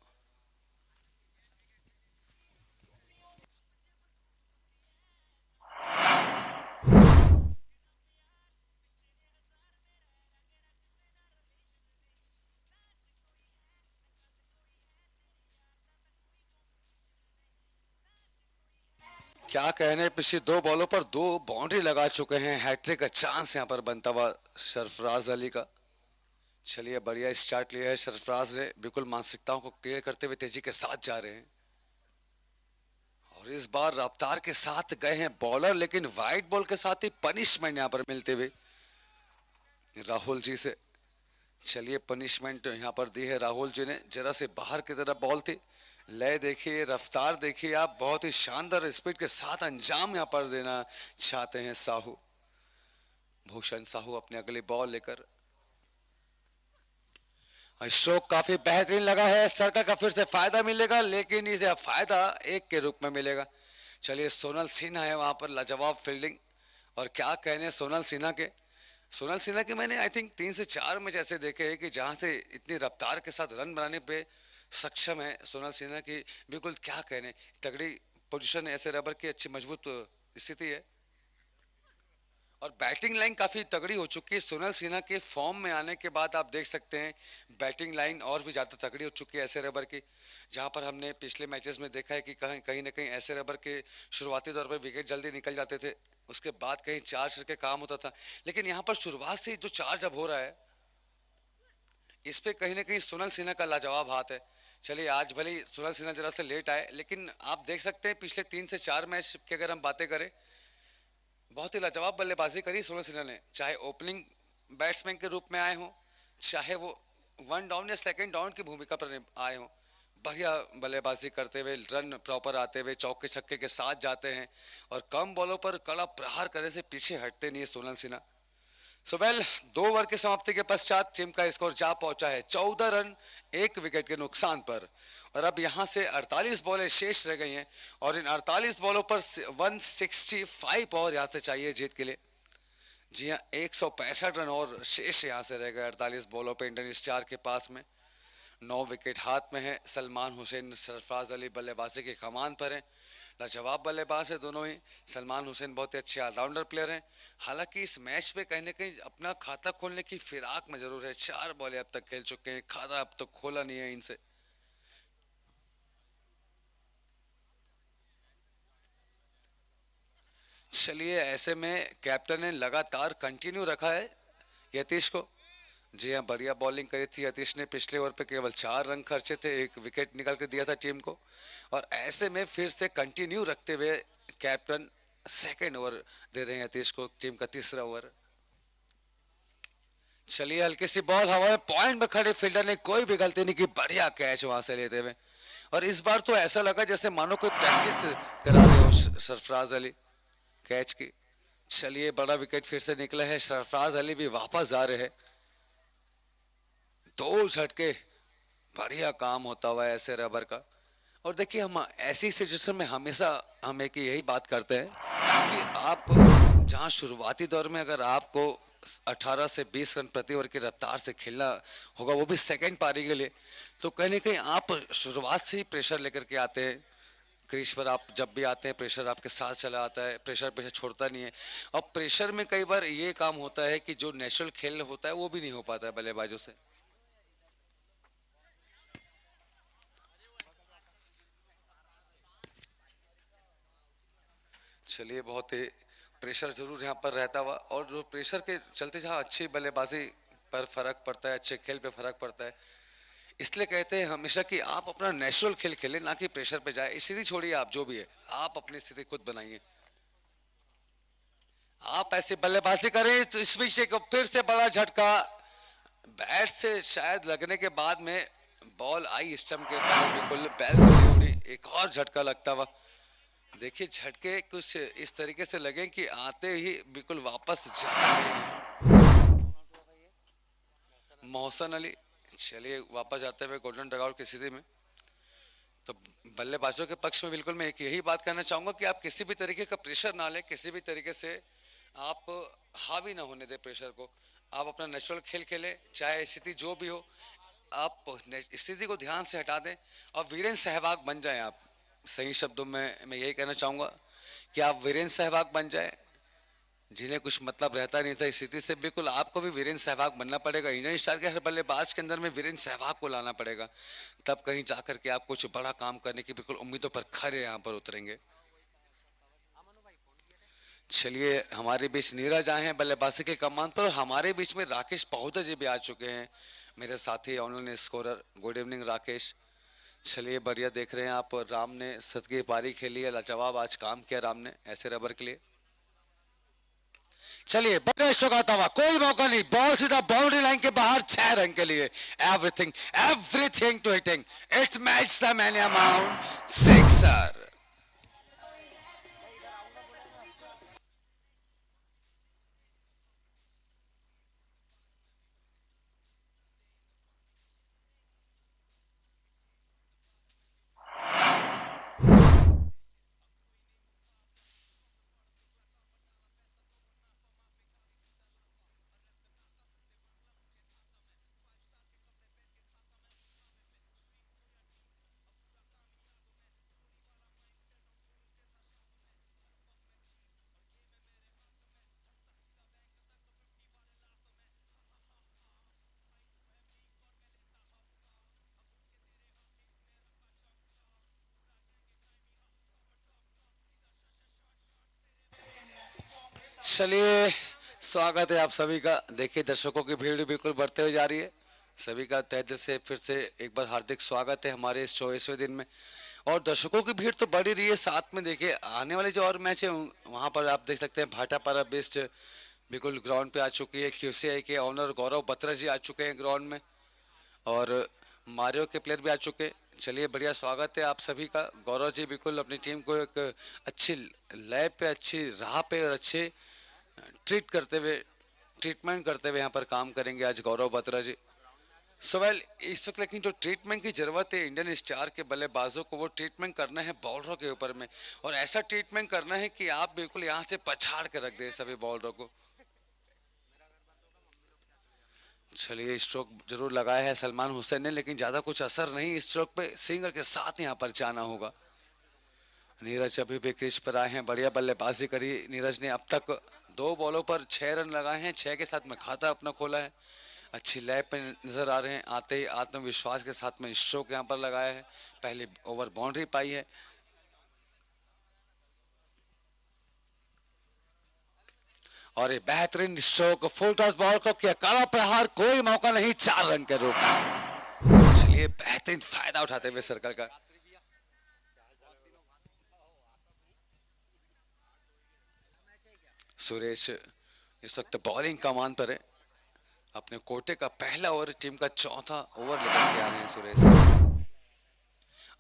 क्या कहने, पिछली 2 बॉलों पर 2 बाउंड्री लगा चुके हैं, हैट्रिक का चांस यहां पर बनता हुआ सरफराज अली का। चलिए बढ़िया स्टार्ट लिया है सरफराज ने, बिल्कुल मानसिकताओं को क्लियर करते हुए तेजी के साथ जा रहे हैं। और इस बार रफ्तार के साथ गए हैं बॉलर, लेकिन वाइड बॉल के साथ ही पनिशमेंट यहां पर मिलते हुए राहुल जी से। चलिए पनिशमेंट यहां पर दी है राहुल जी ने, जरा से बाहर की तरफ बॉल थी। लय देखिए, रफ्तार देखिए आप, बहुत ही शानदार स्पीड के साथ अंजाम यहां पर देना चाहते हैं साहू, भूषण साहू अपने अगली बॉल लेकर। स्ट्रोक काफी बेहतरीन लगा है, सर्कल का फिर से फायदा मिलेगा, लेकिन इसे फायदा 1 के रूप में मिलेगा। चलिए सोनल सिन्हा है वहां पर, लाजवाब फील्डिंग। और क्या कहने सोनल सिन्हा के, सोनल सिन्हा के मैंने आई थिंक 3 से 4 मैच ऐसे देखे हैं कि जहां से इतनी रफ्तार के साथ रन बनाने पे सक्षम है सोनल सिन्हा की। बिल्कुल क्या कहने, तगड़ी पोजीशन है, ऐसे रबर की अच्छी मजबूत स्थिति है, और बैटिंग लाइन काफी तगड़ी हो चुकी है। सोनल सिन्हा के फॉर्म में आने के बाद आप देख सकते हैं बैटिंग लाइन और भी ज्यादा तगड़ी हो चुकी है ऐसे रबर की। जहां पर हमने पिछले मैचेस में देखा है कि कहीं ना कहीं ऐसे रबर के शुरुआती दौर पर विकेट जल्दी निकल जाते थे, उसके बाद कहीं चार्ज करके काम होता था, लेकिन यहाँ पर शुरुआत से जो चार्ज अब हो रहा है इस पे कहीं ना कहीं सोनल सिन्हा का लाजवाब हाथ है। चलिए आज भले ही सोनल सिन्हा जरा से लेट आए, लेकिन आप देख सकते हैं पिछले 3 से 4 मैच की अगर हम बातें करें बहुत ही लाजवाब बल्लेबाजी करी सोनल सिन्हा ने, चाहे ओपनिंग बैट्समैन के रूप में आए हों, चाहे वो वन डाउन या सेकंड डाउन की भूमिका पर आए हों, बढ़िया बल्लेबाजी करते हुए, रन प्रॉपर आते हुए, चौके छक्के के साथ जाते हैं और कम बॉलों पर कड़ा प्रहार करने से पीछे हटते नहीं है Sonal Sinha. So well, 2 over की समाप्ति के पश्चात टीम का स्कोर जा पहुंचा है 14 रन 1 विकेट के नुकसान पर, और अब यहां से 48 बॉलें शेष रह गई हैं और इन 48 बॉलों पर 165 और यहां से चाहिए जीत के लिए। जी हाँ, 165 रन और शेष यहां से रह गए 48 बॉलों पे इंडियन स्टार के पास में। 9 विकेट हाथ में है। सलमान हुसैन, सरफराज अली बल्लेबाजी की कमान पर हैं। लाजवाब बल्लेबाज है दोनों ही। सलमान हुसैन बहुत ही अच्छे ऑलराउंडर प्लेयर हैं। हालांकि इस मैच में कहीं ना कहीं अपना खाता खोलने की फिराक में जरूर है। 4 बॉलें अब तक खेल चुके हैं, खाता अब तक खोला नहीं है इनसे। चलिए, ऐसे में कैप्टन ने लगातार कंटिन्यू रखा है यतीश को। जी हाँ, बढ़िया बॉलिंग करी थी यतीश ने। पिछले ओवर पे केवल 4 रन खर्चे थे, 1 विकेट निकाल कर दिया था टीम को, और ऐसे में फिर से कंटिन्यू रखते हुए कैप्टन सेकेंड ओवर दे रहे हैं यतीश को, टीम का तीसरा ओवर। चलिए, हल्की सी बॉल हवा में, पॉइंट में खड़े फील्डर ने कोई भी गलती नहीं की, बढ़िया कैच वहां से लेते हुए, और इस बार तो ऐसा लगा जैसे मानो कोई प्रैक्टिस करा रहे हो सरफराज अली कैच की। चलिए, बड़ा विकेट फिर से निकला है, सरफराज अली भी वापस आ रहे हैं। 2 झटके, बढ़िया काम होता हुआ है ऐसे रबर का। और देखिए, हम ऐसी सिचुएशन में हमेशा हम एक यही बात करते हैं कि आप जहां शुरुआती दौर में अगर आपको 18 से 20 रन प्रति ओवर की रफ्तार से खेलना होगा, वो भी सेकंड पारी के लिए, तो कहीं ना कहीं आप शुरुआत से ही प्रेशर लेकर के आते हैं क्रीज पर। आप जब भी आते हैं प्रेशर आपके साथ चला आता है, प्रेशर छोड़ता नहीं है। और प्रेशर में कई बार ये काम होता है कि जो नेचुरल खेल होता है वो भी नहीं हो पाता है बल्लेबाजों से। चलिए, बहुत ही प्रेशर जरूर यहाँ पर रहता हुआ, और जो प्रेशर के चलते जहाँ अच्छी बल्लेबाजी पर फर्क पड़ता है, अच्छे खेल पे फर्क पड़ता है। इसलिए कहते हैं हमेशा कि आप अपना नेचुरल खेल खेलें, ना कि प्रेशर पे जाए। स्थिति छोड़िए, आप जो भी है आप अपनी स्थिति खुद बनाइए। आप ऐसे बल्लेबाजी करें तो इस विषय को फिर से बड़ा झटका, बैट से शायद लगने के बाद में बॉल आई स्टंप के ऊपर, बिल्कुल बैल से उड़ी। एक और झटका लगता हुआ, देखिए झटके कुछ इस तरीके से लगे कि आते ही बिल्कुल वापस जा रहे हैं मोहसन अली। चलिए, वापस जाते हुए गोल्डन डगआउट की स्थिति में, तो बल्लेबाजों के पक्ष में बिल्कुल मैं एक यही बात कहना चाहूंगा कि आप किसी भी तरीके का प्रेशर ना लें, किसी भी तरीके से आप हावी ना होने दें प्रेशर को। आप अपना नेचुरल खेल खेलें, चाहे स्थिति जो भी हो, आप स्थिति को ध्यान से हटा दें और वीरेंद्र सहवाग बन जाएं। आप सही शब्दों में मैं यही कहना चाहूंगा कि आप वीरेंद्र सहवाग बन जाएं, जिन्हें कुछ मतलब रहता नहीं था इस स्थिति से। बिल्कुल आपको भी वीरेंद्र सहवाग बनना पड़ेगा। इंडियन स्टार के हर बल्लेबाज के अंदर में वीरेंद्र सहवाग को लाना पड़ेगा, तब कहीं जाकर के आप कुछ बड़ा काम करने की बिल्कुल उम्मीदों पर खरे यहाँ पर उतरेंगे। चलिए, हमारे बीच नीरज आए हैं बल्लेबाजी के कमान पर, और हमारे बीच में राकेश पहुदा जी भी आ चुके हैं, मेरे साथी online scorer. Good evening Rakesh. चलिए, बढ़िया देख रहे हैं आप। राम ने सद की पारी खेली है, लाजवाब आज काम किया राम ने ऐसे रबर के लिए। चलिए, बड़े शौकाता हुआ, कोई मौका नहीं, बॉल सीधा बाउंड्री लाइन के बाहर 6 रन के लिए। Everything to hitting, it's match the man amount 6 चलिए, स्वागत है आप सभी का। देखिए, दर्शकों की भीड़ बिल्कुल बढ़ते हुए जा रही है। सभी का तहे दिल से फिर से एक बार हार्दिक स्वागत है हमारे इस 24वें दिन में। और दर्शकों की भीड़ तो बढ़ी रही है साथ में। देखिए आने वाले जो और मैच है वहां पर आप देख सकते हैं भाटापारा बेस्ट बिल्कुल ग्राउंड पे आ चुकी है। क्यूसीआई के ऑनर गौरव बत्रा जी आ चुके हैं ग्राउंड में और मारियो के प्लेयर भी आ चुके हैं। चलिए बढ़िया स्वागत है आप सभी का। गौरव जी बिल्कुल अपनी टीम को एक अच्छी लय पे, अच्छी राह पे और अच्छे ट्रीटमेंट करते हुए यहाँ पर काम करेंगे आज गौरव बत्रा जी। सवाल इस वक्त लेकिन जो ट्रीटमेंट की जरूरत है इंडियन स्टार के बल्लेबाजों को, वो ट्रीटमेंट करना है बॉलरों के ऊपर में, और ऐसा ट्रीटमेंट करना है कि आप बिल्कुल यहाँ से पछाड़ के रख दे सभी बॉलरों को। चलिए स्ट्रोक जरूर लगाया है सलमान हुसैन ने, लेकिन ज्यादा कुछ असर नहीं इस स्ट्रोक पे। सिंगर के साथ यहाँ पर जाना होगा। नीरज अभी भी क्रीज पर आए हैं, बढ़िया बल्लेबाजी करी नीरज ने। अब तक 2 बॉलों पर 6 रन लगाए हैं, 6 के साथ में खाता अपना खोला है। अच्छी लय पे नजर आ रहे हैं, आते ही आत्मविश्वास के साथ में स्ट्रोक यहाँ पर लगाया है। पहली ओवर बाउंड्री पाई है। और ये बेहतरीन स्ट्रोक, फुल टॉस बॉल को किया कड़ा प्रहार, कोई मौका नहीं, 4 रन के रूप में। चलिए बेहतरीन फायदा उठाते हुए सर्कल का। सुरेश इस वक्त बॉलिंग कमान पर है। अपने कोटे का पहला ओवर, टीम का चौथा ओवर लेकर के आ रहे हैं सुरेश।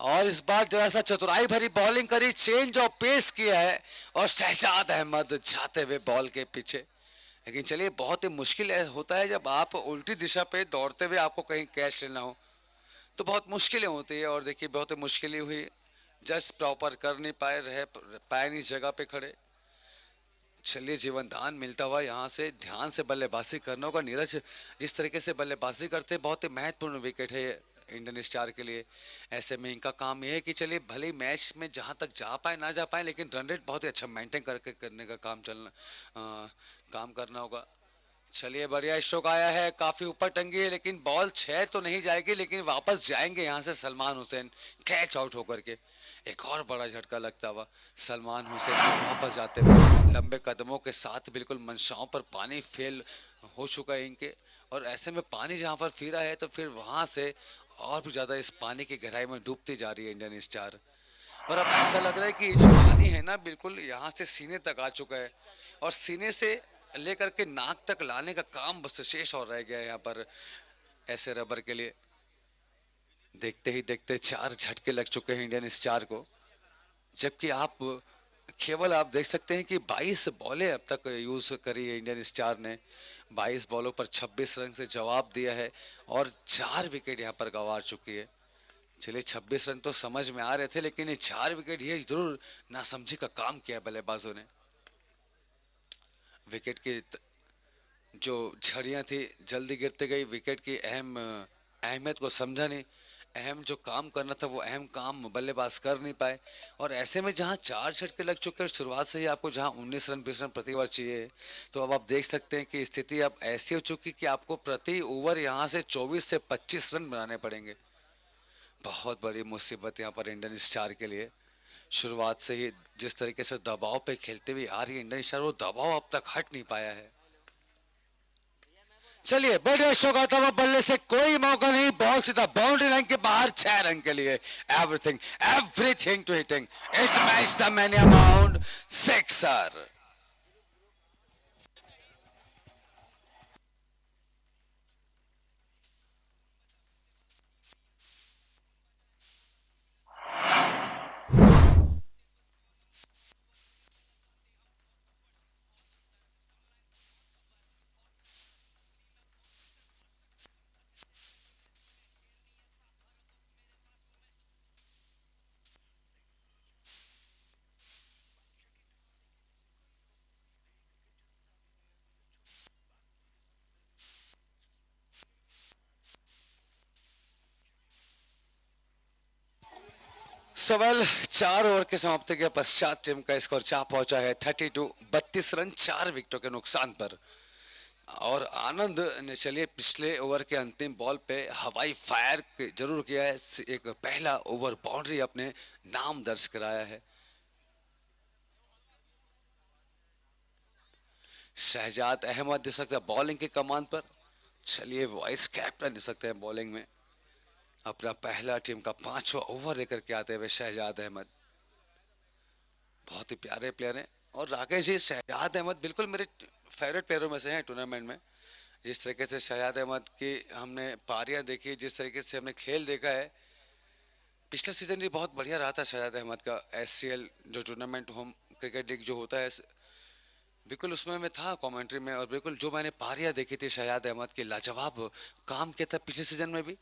और इस बार जरा सा चतुराई भरी बॉलिंग करी, चेंज ऑफ पेस किया है और शहजाद अहमद जाते हुए बॉल के पीछे। लेकिन चलिए बहुत ही मुश्किल होता है जब आप उल्टी दिशा पे दौड़ते हुए आपको कहीं कैच लेना हो, तो बहुत मुश्किलें होती है। और देखिए बहुत ही मुश्किलें हुई, जस्ट प्रॉपर कर नहीं पाए, रह पाए नहीं जगह पे खड़े। चलिए जीवन दान मिलता हुआ यहाँ से ध्यान से बल्लेबाजी करना होगा। नीरज जिस तरीके से बल्लेबाजी करते हैं, बहुत ही महत्वपूर्ण विकेट है ये इंडियन स्टार के लिए। ऐसे में इनका काम यह है कि चलिए भले मैच में जहाँ तक जा पाए ना जा पाए, लेकिन रन रेट बहुत ही अच्छा मेंटेन करके करने का काम करना होगा। चलिए बढ़िया स्ट्रोक आया है, काफी ऊपर टंगी है, लेकिन बॉल 6 तो नहीं जाएगी, लेकिन वापस जाएंगे यहाँ से सलमान हुसैन कैच आउट होकर के। एक और बड़ा झटका लगता हुआ सलमान हुसैन वापस जाते हुए लंबे कदमों के साथ, बिल्कुल मंशाओं पर पानी फेल हो चुका है इनके। और ऐसे में पानी जहाँ पर फिरा है तो फिर वहां से और भी ज्यादा इस पानी की गहराई में डूबती जा रही है इंडियन स्टार। और अब ऐसा लग रहा है कि ये जो पानी है ना, बिल्कुल यहाँ से सीने तक आ चुका है, और सीने से लेकर के नाक तक लाने का काम बस शेष और रह गया है यहाँ पर ऐसे रबर के लिए। देखते ही देखते 4 झटके लग चुके हैं इंडियन स्टार को, जबकि आप केवल आप देख सकते हैं कि 22 बॉलें अब तक यूज करी है इंडियन स्टार ने। 22 बॉलों पर 26 रन से जवाब दिया है और 4 विकेट यहाँ पर गंवा चुकी है। चलिए 26 रन तो समझ में आ रहे थे, लेकिन ये 4 विकेट ये जरूर नासमझी का काम किया बल्लेबाजों ने। विकेट की जो झड़ियां थी जल्दी गिरते गई, विकेट की अहमियत को समझा नहीं। अहम जो काम करना था वो अहम काम बल्लेबाज कर नहीं पाए। और ऐसे में जहां 4 झटके लग चुके हैं शुरुआत से ही, आपको जहां 19 रन 20 रन प्रति ओवर चाहिए, तो अब आप देख सकते हैं कि स्थिति अब ऐसी हो चुकी कि आपको प्रति ओवर यहां से 24 से 25 रन बनाने पड़ेंगे। बहुत बड़ी मुसीबत यहाँ पर इंडियन स्टार के लिए। शुरुआत से ही जिस तरीके से दबाव पे खेलते हुए आ रही है इंडियन स्टार, वो दबाव अब तक हट नहीं पाया है। चलिए बढ़िया शॉट आता हुआ बल्ले से, कोई मौका नहीं, बॉल सीधा बाउंड्री लाइन के बाहर, 6 रन के लिए। Everything to hitting, it's match the many amount, 6 सवाल 4 ओवर के समाप्ति के पश्चात टीम का स्कोर जा पहुंचा है 32, 32 रन 4 विकेटों के नुकसान पर। और आनंद ने चलिए पिछले ओवर के अंतिम बॉल पे हवाई फायर जरूर किया है, एक पहला ओवर बाउंड्री अपने नाम दर्ज कराया है। शहजाद अहमद दे सकते हैं बॉलिंग की कमान पर। चलिए वाइस कैप्टन दे सकते हैं बॉलिंग में। अपना पहला टीम का 5वां ओवर लेकर के आते हुए शहजाद अहमद, बहुत ही प्यारे प्लेयर हैं। और राकेश जी, शहजाद अहमद बिल्कुल मेरे फेवरेट प्लेयरों में से हैं टूर्नामेंट में। जिस तरीके से शहजाद अहमद की हमने पारियां देखी, जिस तरीके से हमने खेल देखा है, पिछला सीजन भी बहुत बढ़िया रहा था शहजाद अहमद का। एससीएल जो टूर्नामेंट होम क्रिकेट लीग जो होता है, बिल्कुल उसमें मैं था कमेंट्री में, और बिल्कुल जो मैंने पारियां देखी थी शहजाद अहमद की, लाजवाब काम किया था पिछले सीजन में भी।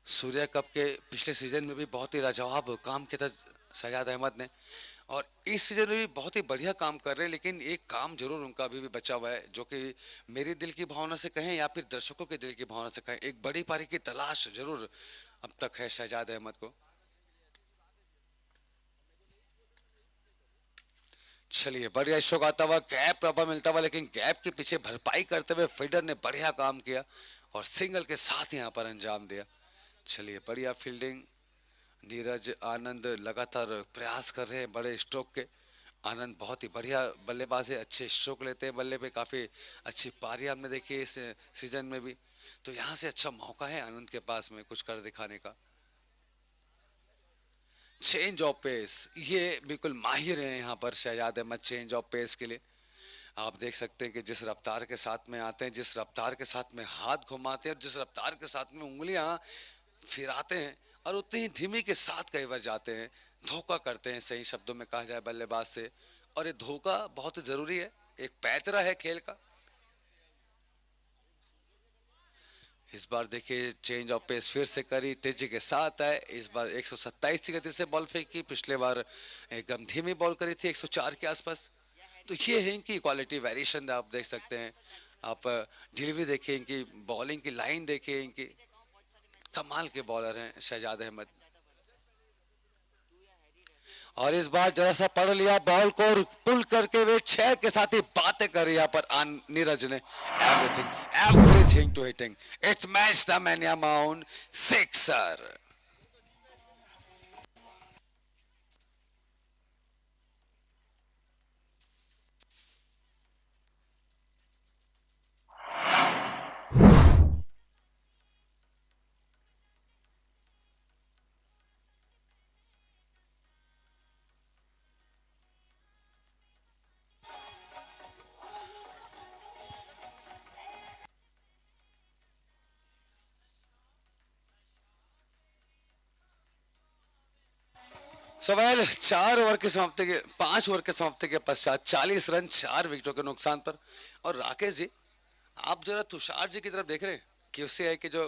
सूर्या कप के पिछले सीजन में भी बहुत ही लाजवाब काम किया था शहजाद अहमद ने, और इस सीजन में भी बहुत ही बढ़िया काम कर रहे हैं। लेकिन एक काम जरूर उनका अभी भी बचा हुआ है, जो कि मेरी दिल की भावना से कहें या फिर दर्शकों के दिल की भावना से कहें, एक बड़ी पारी की तलाश जरूर अब तक है शहजाद अहमद को। चलिए बढ़िया स्ट्रोक आता हुआ, गैप प्रॉपर मिलता हुआ, लेकिन गैप के पीछे भरपाई करते हुए फील्डर ने बढ़िया काम किया और सिंगल के साथ यहाँ पर अंजाम दिया। चलिए बढ़िया फील्डिंग, नीरज आनंद लगातार प्रयास कर रहे हैं बड़े स्ट्रोक के। आनंद बहुत ही बढ़िया बल्लेबाज है, अच्छे स्ट्रोक लेते हैं बल्ले पे, काफी अच्छी पारी हमने देखी है इस सीजन में भी। तो यहाँ से अच्छा मौका है आनंद के पास में कुछ कर दिखाने का। चेंज ऑफ पेस, ये बिल्कुल माहिर है यहाँ पर Shahzad Ahmed change of pace के लिए। आप देख सकते हैं कि जिस रफ्तार के साथ में आते हैं, जिस रफ्तार के साथ में हाथ घुमाते हैं, और जिस रफ्तार के साथ में उंगलियां फिराते हैं, और उतनी ही धीमी के साथ कई बार जाते हैं, धोखा करते हैं सही शब्दों में कहा जाए बल्लेबाज से। और ये धोखा बहुत जरूरी है, एक पैतरा है खेल का। इस बार देखिए चेंज ऑफ पेस फिर से करी, तेजी के साथ है। इस बार 127 की गति से बॉल फेंकी, पिछले बार एकदम धीमी बॉल करी थी 104 के आसपास। तो ये है इनकी क्वालिटी वेरिएशन, आप देख सकते हैं। आप डिलीवरी देखिए इनकी, बॉलिंग की लाइन देखिए इनकी, कमाल के बॉलर हैं शहजाद अहमद। और इस बार जरा सा पढ़ लिया बॉल को, पुल करके वे 6 के साथ ही बातें करी यहाँ पर नीरज ने। Everything to hitting, it's match the mania mount sixer. सवाल 4 ओवर के समाप्ति के 5 ओवर के समाप्ति के पश्चात 40 रन 4 विकेटों के नुकसान पर। और राकेश जी, आप जरा तुषार जी की तरफ देख रहे हैं, क्यूसीआई के जो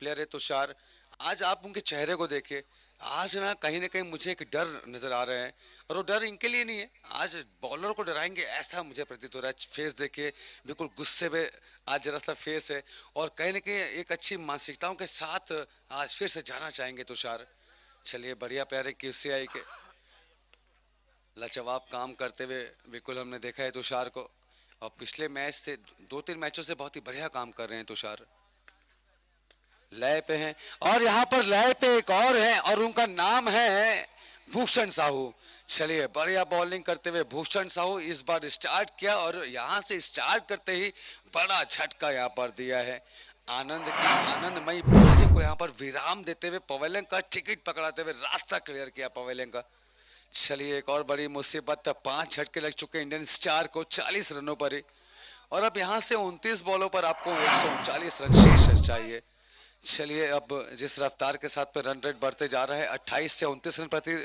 प्लेयर है तुषार, आज आप उनके चेहरे को देखिए, आज ना कहीं मुझे एक डर नजर आ रहा है, और वो डर इनके लिए नहीं है, आज बॉलर को डराएंगे ऐसा मुझे प्रतीत हो रहा है। फेस देखिए बिल्कुल गुस्से में आज जरा सा फेस है, और कहीं ना कहीं एक अच्छी मानसिकताओं के साथ आज फिर से जाना चाहेंगे तुषार। चलिए बढ़िया प्लेयर है क्यूसीआई के, लाजवाब काम करते हुए बिल्कुल हमने देखा है तुषार को, और पिछले मैच से 2-3 मैचों से बहुत ही बढ़िया काम कर रहे हैं तुषार। लय पे हैं, और यहाँ पर लय पे एक और है, और उनका नाम है भूषण साहू। चलिए बढ़िया बॉलिंग करते हुए भूषण साहू इस बार स्टार्ट किया, और यहाँ से स्टार्ट करते ही बड़ा झटका यहाँ पर दिया है। आनंद की आनंदमयी बॉलिंग को यहाँ पर विराम देते हुए पवेलियन का टिकट पकड़ाते हुए रास्ता क्लियर किया पवेलियन का। चलिए एक और बड़ी मुसीबत, 5 झटके लग चुके इंडियन स्टार को 40 रनों पर ही, और अब यहाँ से 29 बॉलों पर आपको 139 रन शेष चाहिए। चलिए अब जिस रफ्तार के साथ पे रन रेट बढ़ते जा रहा है, 28 से 29 रन प्रति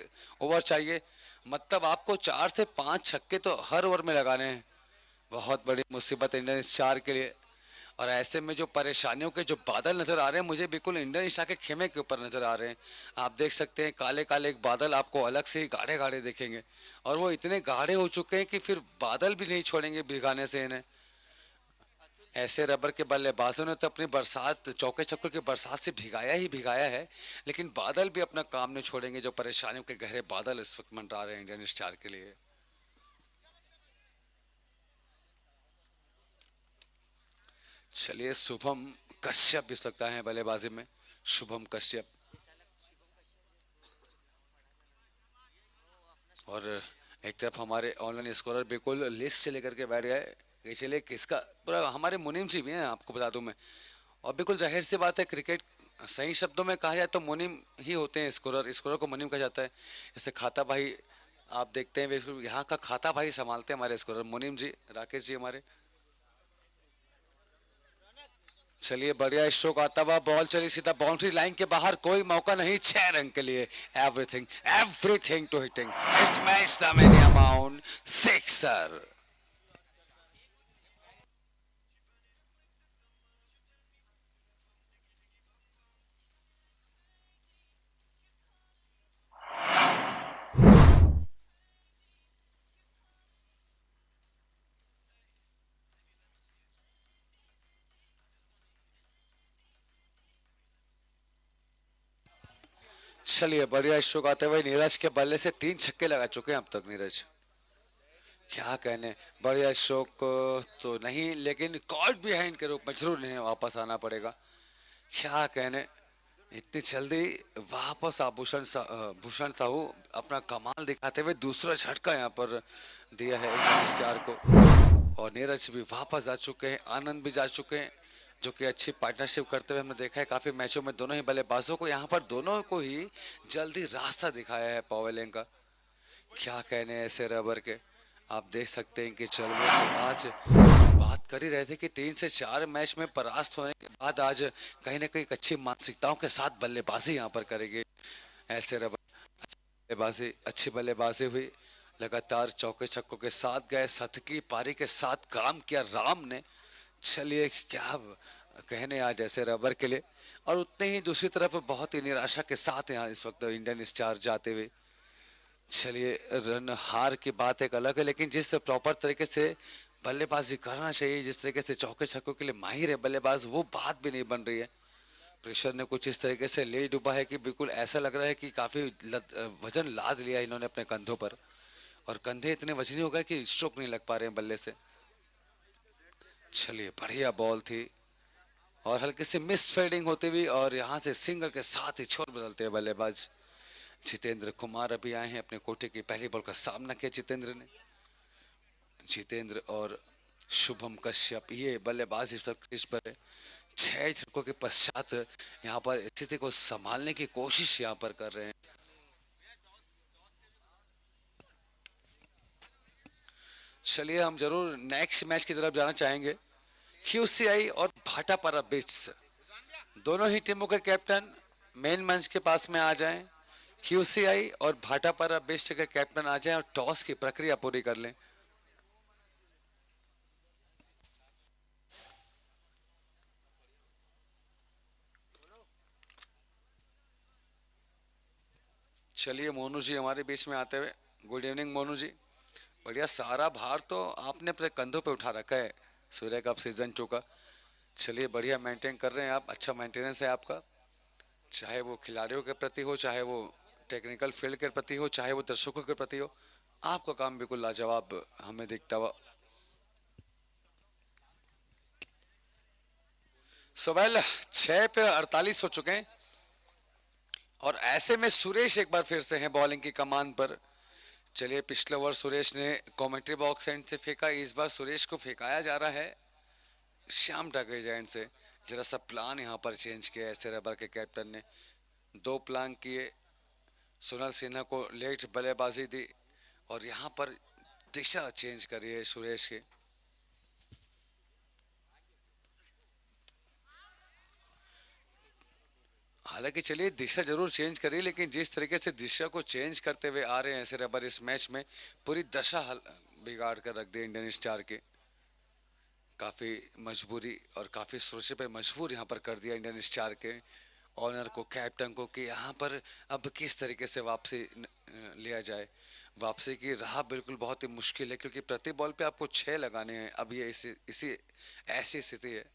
ओवर चाहिए, मतलब आपको 4 से 5 छक्के तो हर ओवर में लगाने हैं। बहुत बड़ी मुसीबत इंडियन स्टार के लिए, और ऐसे में जो परेशानियों के जो बादल नजर आ रहे हैं मुझे बिल्कुल इंडियन स्टार के खेमे के ऊपर नजर आ रहे हैं। आप देख सकते हैं काले काले एक बादल आपको अलग से ही गाढ़े गाढ़े दिखेंगे, और वो इतने गाढ़े हो चुके हैं कि फिर बादल भी नहीं छोड़ेंगे भिगाने से इन्हें। ऐसे रबर के बल्लेबाजों ने तो अपनी बरसात, चौके छक्कों की बरसात से भिगाया ही भिगाया है, लेकिन बादल भी अपना काम नहीं छोड़ेंगे, जो परेशानियों के गहरे बादल इस वक्त मंडरा रहे हैं इंडियन स्टार के लिए। चलिए शुभम कश्यप भी सकता है बल्लेबाजी में, शुभम कश्यप। और एक तरफ हमारे ऑनलाइन स्कोरर बिल्कुल लिस्ट से लेकर के बैठ गए कि चलिए किसका, पूरा हमारे मुनीम जी भी हैं आपको बता दूं मैं, और बिल्कुल जाहिर सी बात है, क्रिकेट सही शब्दों में कहा जाए तो मुनीम ही होते हैं। स्कोरर स्कोरर को मुनीम कहा जाता है। जैसे खाता भाई आप देखते हैं, बिल्कुल यहाँ का खाता भाई संभालते हैं हमारे स्कोरर मुनीम जी, राकेश जी हमारे। चलिए बढ़िया स्ट्रोक आता हुआ, बॉल चली सीधा बाउंड्री लाइन के बाहर, कोई मौका नहीं 6 रन के लिए। Everything everything to hitting, it's match the many amount 6 सर। चलिए बढ़िया स्ट्रोक आते हुए नीरज के बल्ले से 3 छक्के लगा चुके हैं अब तक नीरज। क्या कहने, बढ़िया स्ट्रोक तो नहीं, लेकिन कॉल्ड बिहाइंड के रूप में जरूर नहीं वापस आना पड़ेगा। क्या कहने, इतनी जल्दी वापस भूषण भूषण साहू अपना कमाल दिखाते हुए दूसरा झटका यहाँ पर दिया है इंडियन स्टार को। और नीरज भी वापस जा चुके हैं, आनंद भी जा चुके हैं, जो कि अच्छी पार्टनरशिप करते हुए हमने देखा है काफी मैचों में दोनों ही बल्लेबाजों को। यहाँ पर दोनों को ही जल्दी रास्ता दिखाया है पवेलियन का। क्या कहने ऐसे रबर के, आप देख सकते हैं कि चलो आज बात कर ही रहे थे कि 3 से 4 मैच में परास्त होने के बाद आज कहीं ना कहीं अच्छी मानसिकताओं के साथ बल्लेबाजी यहाँ पर करेंगे ऐसे रबर। बल्लेबाजी, अच्छी बल्लेबाजी हुई, लगातार चौके छक्कों के साथ गए, शतकी पारी के साथ काम किया राम ने। चलिए क्या कहने आज ऐसे रबर के लिए। और उतने ही दूसरी तरफ बहुत ही निराशा के साथ यहाँ इस वक्त इंडियन स्टार जाते हुए। चलिए रन हार की बात एक अलग है, लेकिन जिस प्रॉपर तरीके से बल्लेबाजी करना चाहिए, जिस तरीके से चौके छक्कों के लिए माहिर है बल्लेबाज, वो बात भी नहीं बन रही है। प्रेशर ने कुछ इस तरीके से ले डूबा है कि बिल्कुल ऐसा लग रहा है कि काफी वजन लाद लिया इन्होंने अपने कंधों पर, और कंधे इतने वजनी हो गए कि स्ट्रोक नहीं लग पा रहे हैं बल्ले से। चलिए बढ़िया बॉल थी और हल्के से मिस फील्डिंग होती हुई, और यहाँ से सिंगल के साथ ही छोर बदलते हैं बल्लेबाज जितेंद्र कुमार अभी आए हैं। अपने कोटे की पहली बॉल का सामना किया जितेंद्र ने। जितेंद्र और शुभम कश्यप ये बल्लेबाज इस वक्त क्रीज पर है। 6 छक्कों के पश्चात यहाँ पर स्थिति को संभालने की कोशिश यहाँ पर कर रहे हैं। चलिए हम जरूर नेक्स्ट मैच की तरफ जाना चाहेंगे। QCI और भाटापारा बिट्स, दोनों ही टीमों के कैप्टन मेन मंच के पास में आ जाएं। QCI और भाटापारा बिट्स के कैप्टन आ जाएं और टॉस की प्रक्रिया पूरी कर लें। चलिए मोनू जी हमारे बीच में आते हुए, गुड इवनिंग मोनू जी। बढ़िया, सारा भार तो आपने अपने कंधों पे उठा रखा है सूर्य कप सीजन 2 का। चलिए बढ़िया मेंटेन कर रहे हैं आप, अच्छा मेंटेनेंस है आपका, चाहे वो खिलाड़ियों के प्रति हो, चाहे वो टेक्निकल फील्ड के प्रति हो, चाहे वो दर्शकों के प्रति हो। आपका काम बिल्कुल लाजवाब हमें दिखता हुआ। सुबह 6 पे 48 हो चुके हैं, और ऐसे में सुरेश एक बार फिर से हैं बॉलिंग की कमान पर। चलिए पिछले ओवर सुरेश ने कमेंट्री बॉक्स एंड से फेंका, इस बार सुरेश को फेंकाया जा रहा है श्याम ठाकुर एंड से। जरा सा प्लान यहाँ पर चेंज किया ऐसे रबर के कैप्टन ने, 2 प्लान किए। सुनील सिन्हा को लेट बल्लेबाजी दी और यहाँ पर दिशा चेंज करी है सुरेश की। हालांकि चलिए दिशा जरूर चेंज करी, लेकिन जिस तरीके से दिशा को चेंज करते हुए आ रहे हैं ऐसे रबर इस मैच में, पूरी दशा बिगाड़ कर रख दी इंडियन स्टार के। काफी मजबूरी और काफी सोचने पे मजबूर यहाँ पर कर दिया इंडियन स्टार के ऑनर को, कैप्टन को, कि यहाँ पर अब किस तरीके से वापसी लिया जाए। वापसी की राह बिल्कुल बहुत ही मुश्किल है, क्योंकि प्रति बॉल पे आपको 6 लगाने हैं। अब ये इसी ऐसी स्थिति है।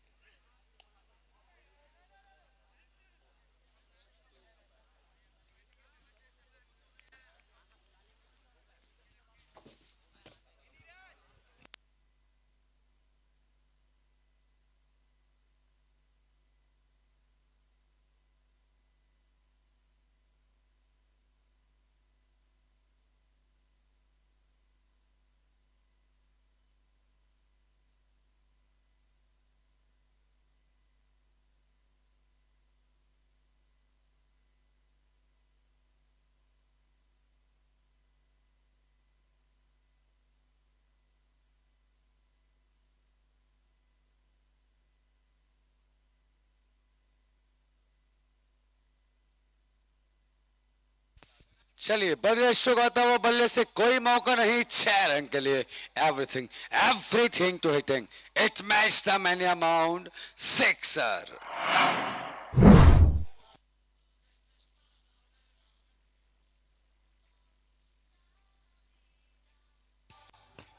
चलिए बढ़िया स्ट्रोक आता हुआ बल्ले से कोई मौका नहीं 6 रन के लिए everything to hitting it match the many amount 6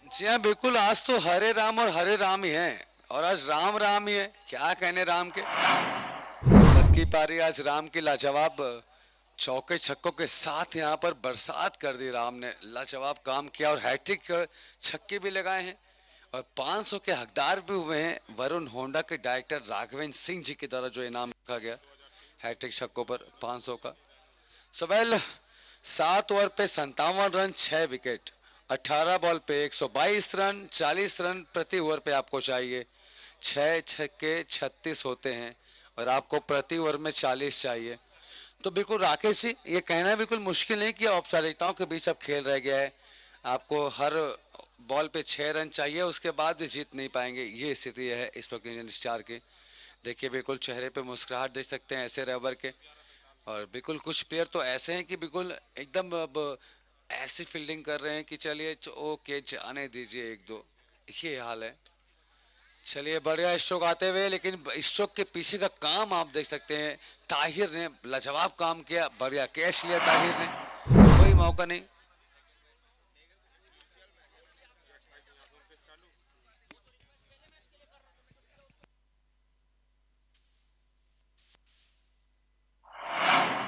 जी हाँ बिल्कुल आज तो हरे राम और हरे राम ही है और आज राम राम ही है क्या कहने राम के सबकी पारी आज राम की लाजवाब चौके छक्कों के साथ यहाँ पर बरसात कर दी राम ने लाजवाब काम किया और हैट्रिक छक्के भी लगाए हैं और 500 के हकदार भी हुए हैं वरुण होंडा के डायरेक्टर राघवेंद्र सिंह जी की तरह जो इनाम रखा गया हैट्रिक छक्कों पर 500 का। सो वेल 7 ओवर पे 57 रन 6 विकेट 18 बॉल पे 122 रन 40 रन प्रति ओवर पे आपको चाहिए 6 छक्के 36 होते हैं और आपको प्रति ओवर में 40 चाहिए। तो बिल्कुल राकेश जी ये कहना बिल्कुल मुश्किल नहीं कि औपचारिकताओं के बीच अब खेल रह गया है आपको हर बॉल पे 6 रन चाहिए उसके बाद भी जीत नहीं पाएंगे ये स्थिति है इस वक्त इंडियन स्टार की। देखिए बिल्कुल चेहरे पे मुस्कुराहट देख सकते हैं ऐसे रबर के और बिल्कुल कुछ प्लेयर तो ऐसे हैं कि बिल्कुल एकदम अब ऐसी फील्डिंग कर रहे हैं कि चलिए ओके जाने दीजिए एक दो ये हाल है। चलिए बढ़िया स्ट्रोक आते हुए लेकिन स्ट्रोक के पीछे का काम आप देख सकते हैं ताहिर ने लाजवाब काम किया बढ़िया कैच लिया ताहिर ने कोई मौका नहीं।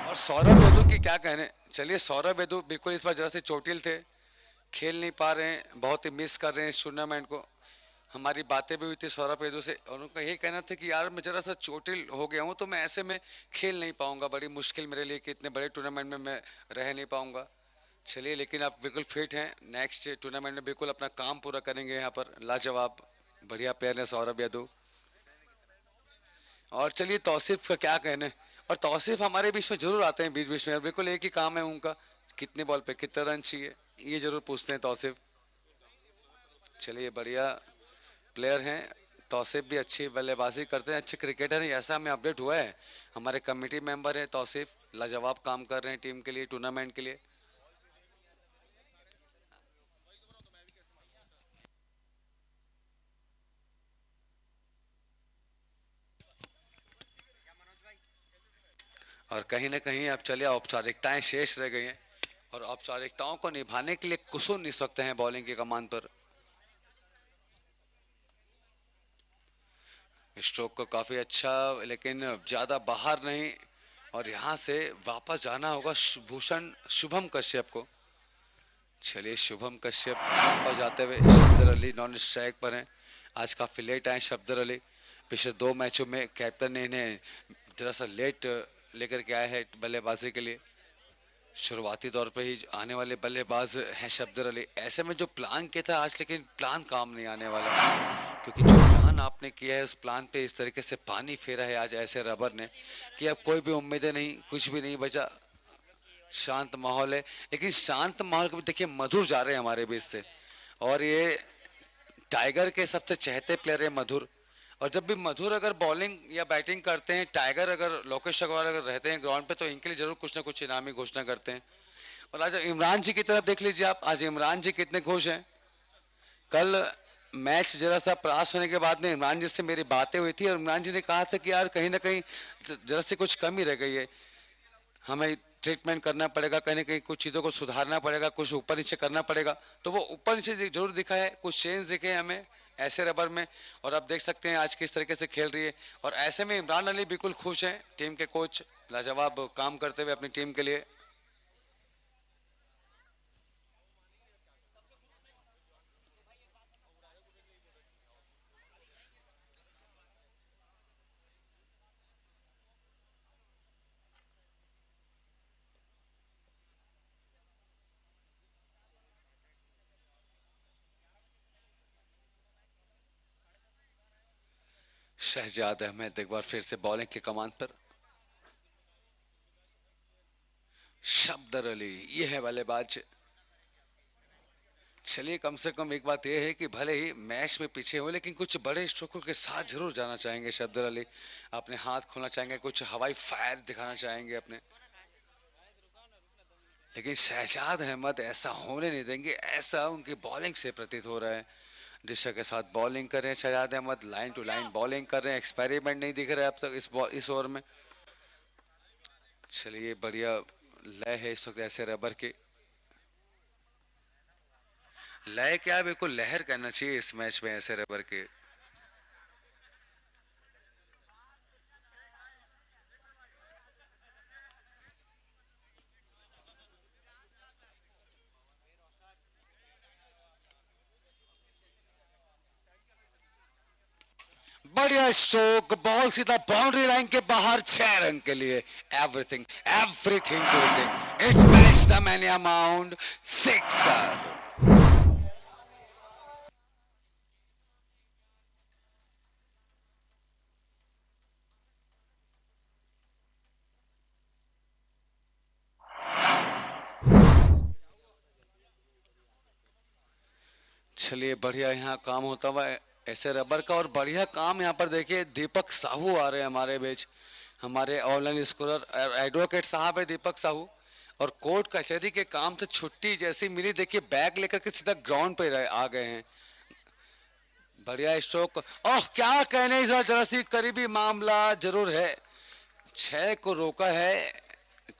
और सौरभ यादव की क्या कहने चलिए सौरभ यादव बिल्कुल इस बार जरा से चोटिल थे खेल नहीं पा रहे हैं बहुत ही मिस कर रहे हैं इस टूर्नामेंट को। हमारी बातें भी हुई थी सौरभ यादव से और उनका यही कहना था कि यार मैं जरा सा चोटिल हो गया हूँ तो मैं ऐसे में खेल नहीं पाऊंगा बड़ी मुश्किल मेरे लिए कि इतने बड़े टूर्नामेंट में मैं रह नहीं पाऊंगा। चलिए लेकिन आप बिल्कुल फिट हैं नेक्स्ट टूर्नामेंट में बिल्कुल अपना काम पूरा करेंगे यहाँ पर लाजवाब बढ़िया प्लेयर है सौरभ यादव। और चलिए तौसीफ का क्या कहने और तौसीफ हमारे बीच में जरूर आते हैं बीच बीच में बिल्कुल एक ही काम है उनका कितने बॉल पे कितने रन चाहिए ये जरूर पूछते हैं तौसीफ। चलिए बढ़िया प्लेयर हैं तौसीफ भी अच्छी बल्लेबाजी करते हैं अच्छे क्रिकेटर हैं ऐसा हमें अपडेट हुआ है हमारे कमेटी मेंबर हैं तौसीफ लाजवाब काम कर रहे हैं टीम के लिए टूर्नामेंट के लिए। और कहीं ना कहीं अब चलिए औपचारिकताएं शेष रह गई हैं और औपचारिकताओं को निभाने के लिए कुसुम इस वक्त हैं बॉलिंग की कमान पर। स्ट्रोक को काफी अच्छा लेकिन ज्यादा बाहर नहीं और यहां से वापस जाना होगा भूषण शुभम कश्यप को। चलिए शुभम कश्यप वापस जाते हुए शब्दर अली नॉन स्ट्राइक पर हैं आज काफी लेट आए शब्दर अली पिछले 2 मैचों में कैप्टन ने इन्हें जरा सा लेट लेकर के आए हैं बल्लेबाजी के लिए शुरुआती तौर पे ही आने वाले बल्लेबाज हैं शब्दर अली ऐसे में जो प्लान किया था आज लेकिन प्लान काम नहीं आने वाला क्योंकि जो प्लान आपने किया है उस प्लान पे इस तरीके से पानी फेरा है आज ऐसे रबर ने कि अब कोई भी उम्मीदें नहीं कुछ भी नहीं बचा शांत माहौल है लेकिन शांत माहौल को देखिए मधुर जा रहे हैं हमारे बीच से और ये टाइगर के सबसे चहेते प्लेयर है मधुर और जब भी मधुर अगर बॉलिंग या बैटिंग करते हैं टाइगर अगर लोकेश अग्रवाल अगर रहते हैं ग्राउंड पे तो इनके लिए जरूर कुछ ना कुछ इनामी घोषणा करते हैं। और आज इमरान जी की तरफ देख लीजिए आप आज इमरान जी कितने खुश हैं। कल मैच जरा सा पास होने के बाद में इमरान जी से मेरी बातें हुई थी और इमरान जी ने कहा था कि यार कहीं ना कहीं जरा सी कुछ कमी रह गई है हमें ट्रीटमेंट करना पड़ेगा कहीं ना कहीं कुछ चीज़ों को सुधारना पड़ेगा कुछ ऊपर नीचे करना पड़ेगा तो वो ऊपर नीचे जरूर दिखा है कुछ चेंज दिखे हमें ऐसे रबर में और आप देख सकते हैं आज किस तरीके से खेल रही है और ऐसे में इमरान अली बिल्कुल खुश हैं टीम के कोच लाजवाब काम करते हुए अपनी टीम के लिए। शहजाद अहमद एक बार फिर से बॉलिंग की कमान पर शब्दर अली ये है बल्लेबाज। चलिए कम से कम एक बात यह है कि भले ही मैच में पीछे हो लेकिन कुछ बड़े स्ट्रोकों के साथ जरूर जाना चाहेंगे शब्दर अली अपने हाथ खोलना चाहेंगे कुछ हवाई फायर दिखाना चाहेंगे अपने लेकिन शहजाद अहमद ऐसा होने नहीं देंगे, ऐसा उनकी बॉलिंग से प्रतीत हो रहा है। दिशा के साथ बॉलिंग कर रहे हैं Shahzad Ahmed, line to line bowling कर रहे हैं, एक्सपेरिमेंट नहीं दिख रहा है अब तक इस ओवर में। चलिए बढ़िया लय है इस वक्त ऐसे रबर के, लय क्या बिल्कुल लहर करना चाहिए इस मैच में ऐसे रबर के। बढ़िया स्ट्रोक, बॉल सीधा बाउंड्री लाइन के बाहर, 6 रन के लिए। Everything everything to it, it's match the mania mount, sixer. चलिए बढ़िया यहाँ काम होता हुआ ऐसे रबर का, और बढ़िया काम यहाँ पर देखिए दीपक साहू आ रहे हैं हमारे बीच, हमारे ऑनलाइन स्कोरर एडवोकेट साहब है दीपक साहू, और कोर्ट कचहरी के काम से छुट्टी जैसी मिली, देखिए बैग लेकर के सीधा ग्राउंड पे आ गए हैं। बढ़िया स्ट्रोक, ओह क्या कहने, इस बार जरा सी करीबी मामला जरूर है, 6 को रोका है,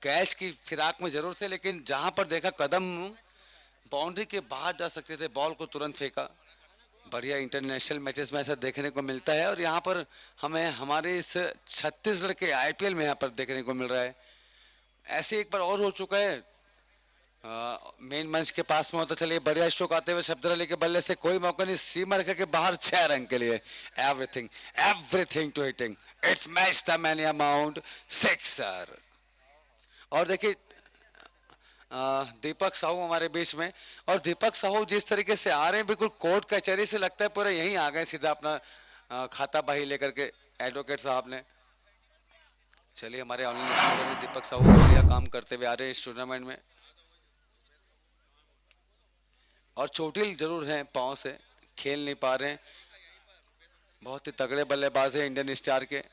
कैच की फिराक में जरूर थे, लेकिन जहां पर देखा कदम बाउंड्री के बाहर जा सकते थे, बॉल को तुरंत फेंका। बढ़िया इंटरनेशनल मैचेस में ऐसा देखने को मिलता है, और यहाँ पर हमें हमारे इस छत्तीसगढ़ के आईपीएल में यहाँ पर देखने को मिल रहा है। ऐसे एक बार और हो चुका है मेन मंच के पास में होता। चलिए बढ़िया स्ट्रोक आते हुए शब्दर अली के बल्ले से, कोई मौका नहीं, सीमा रेखा के बाहर, 6 रन के लिए। Everything everything to hitting, it's match the mania mount, sixer. और देखिए दीपक साहू हमारे बीच में, और दीपक साहू जिस तरीके से आ रहे हैं बिल्कुल कोर्ट कचहरी से लगता है पूरा यहीं आ गए सीधा अपना खाता बही लेकर के एडवोकेट साहब ने। चलिए हमारे ऑनलाइन स्टूडेंट में दीपक साहू बढ़िया काम करते हुए आ रहे हैं इस टूर्नामेंट में, और चोटिल जरूर हैं, पांव से खेल नहीं पा रहे हैं, बहुत ही तगड़े बल्लेबाज हैं इंडियन स्टार के,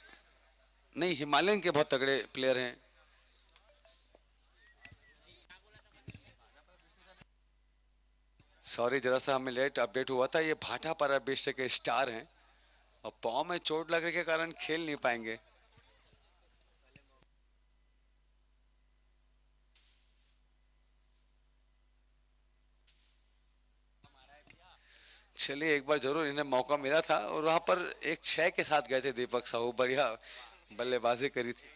नहीं हिमालयन के बहुत तगड़े प्लेयर हैं। सॉरी जरा सा हमें लेट अपडेट हुआ था, ये भाटापारा बेस्टे के स्टार हैं और पाँव में चोट लगने के कारण खेल नहीं पाएंगे। चलिए एक बार जरूर इन्हें मौका मिला था, और वहां पर एक 6 के साथ गए थे दीपक साहू, बढ़िया बल्लेबाजी करी थी,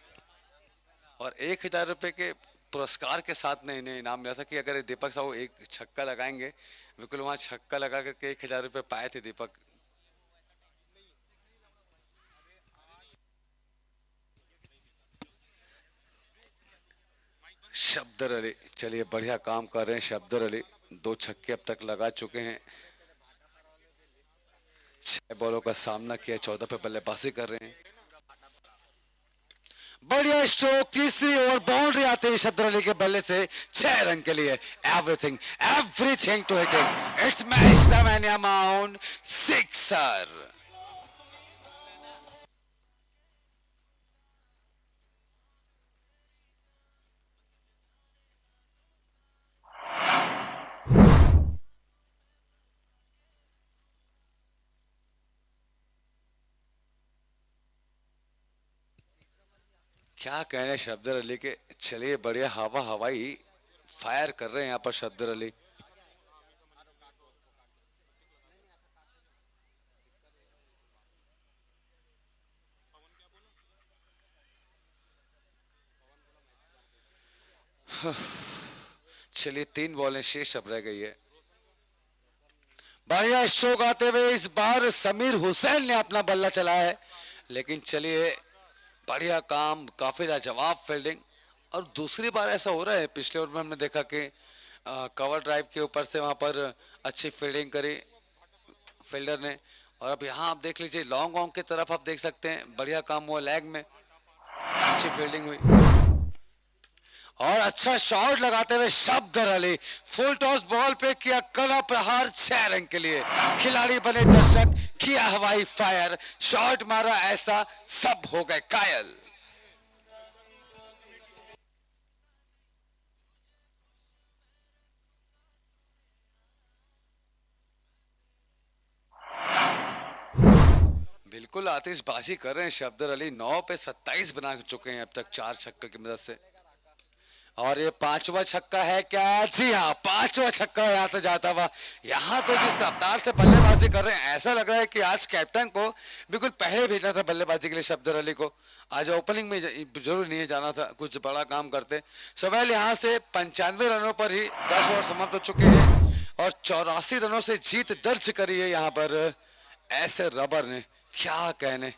और 1000 रुपए के पुरस्कार के साथ में इन्हें इनाम मिला था कि अगर दीपक साहू एक छक्का लगाएंगे, बिल्कुल वहां छक्का लगा करके 1000 रुपए पाए थे दीपक। शब्दर अली, चलिए बढ़िया काम कर रहे हैं शब्दर अली, 2 छक्के अब तक लगा चुके हैं, 6 बॉलों का सामना किया, 14 पे बल्लेबाजी कर रहे हैं। बढ़िया स्ट्रोक, तीसरी ओवर बाउंड्री आते हुए शब्दर अली के बल्ले से, 6 रन के लिए। Everything everything to hitting, it's match the mania mount, sixer. क्या कहने शब्दर अली के, चलिए बढ़िया हवा हवाई फायर कर रहे हैं यहाँ पर शब्दर अली। चलिए 3 बॉलें शेष अब रह गई है। बढ़िया स्ट्रोक आते हुए इस बार समीर हुसैन ने अपना बल्ला चलाया है, लेकिन चलिए बढ़िया काम, काफी लाजवाब फील्डिंग, और दूसरी बार ऐसा हो रहा है, पिछले ओवर में हमने देखा कि कवर ड्राइव के ऊपर से वहां पर अच्छी फील्डिंग करी फील्डर ने, और अब यहाँ आप देख लीजिए लॉन्ग ऑन की तरफ आप देख सकते हैं, बढ़िया काम हुआ लेग में, अच्छी फील्डिंग हुई, और अच्छा शॉट लगाते हुए शब्दर अली, फुल टॉस बॉल पे किया कला प्रहार, 6 रन के लिए। खिलाड़ी बने दर्शक, किया हवाई फायर, शॉट मारा ऐसा, सब हो गए कायल। बिल्कुल आतिशबाजी कर रहे हैं शब्दर अली। 9 पे 27 बना चुके हैं अब तक 4 छक्के की मदद से। और ये 5वां छक्का है क्या? जी हाँ, 5वां छक्का यहाँ से जाता हुआ। यहाँ तो जिस रफ्तार से बल्लेबाजी कर रहे हैं ऐसा लग रहा है कि आज कैप्टन को बिल्कुल पहले भेजना था बल्लेबाजी के लिए शब्दर अली को। आज ओपनिंग में जरूर नहीं जाना था, कुछ बड़ा काम करते। सवाल यहाँ से 95 रनों पर ही 10 ओवर समाप्त हो चुके हैं और 84 रनों से जीत दर्ज करी है यहाँ पर ऐसे रबर ने। क्या कहने।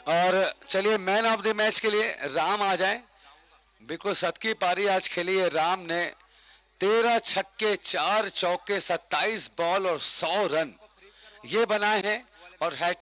और चलिए मैन ऑफ द मैच के लिए राम आ जाए। बिल्कुल सत की पारी आज खेली है राम ने। 13 छक्के 4 चौके 27 बॉल और 100 रन ये बनाए हैं और हैट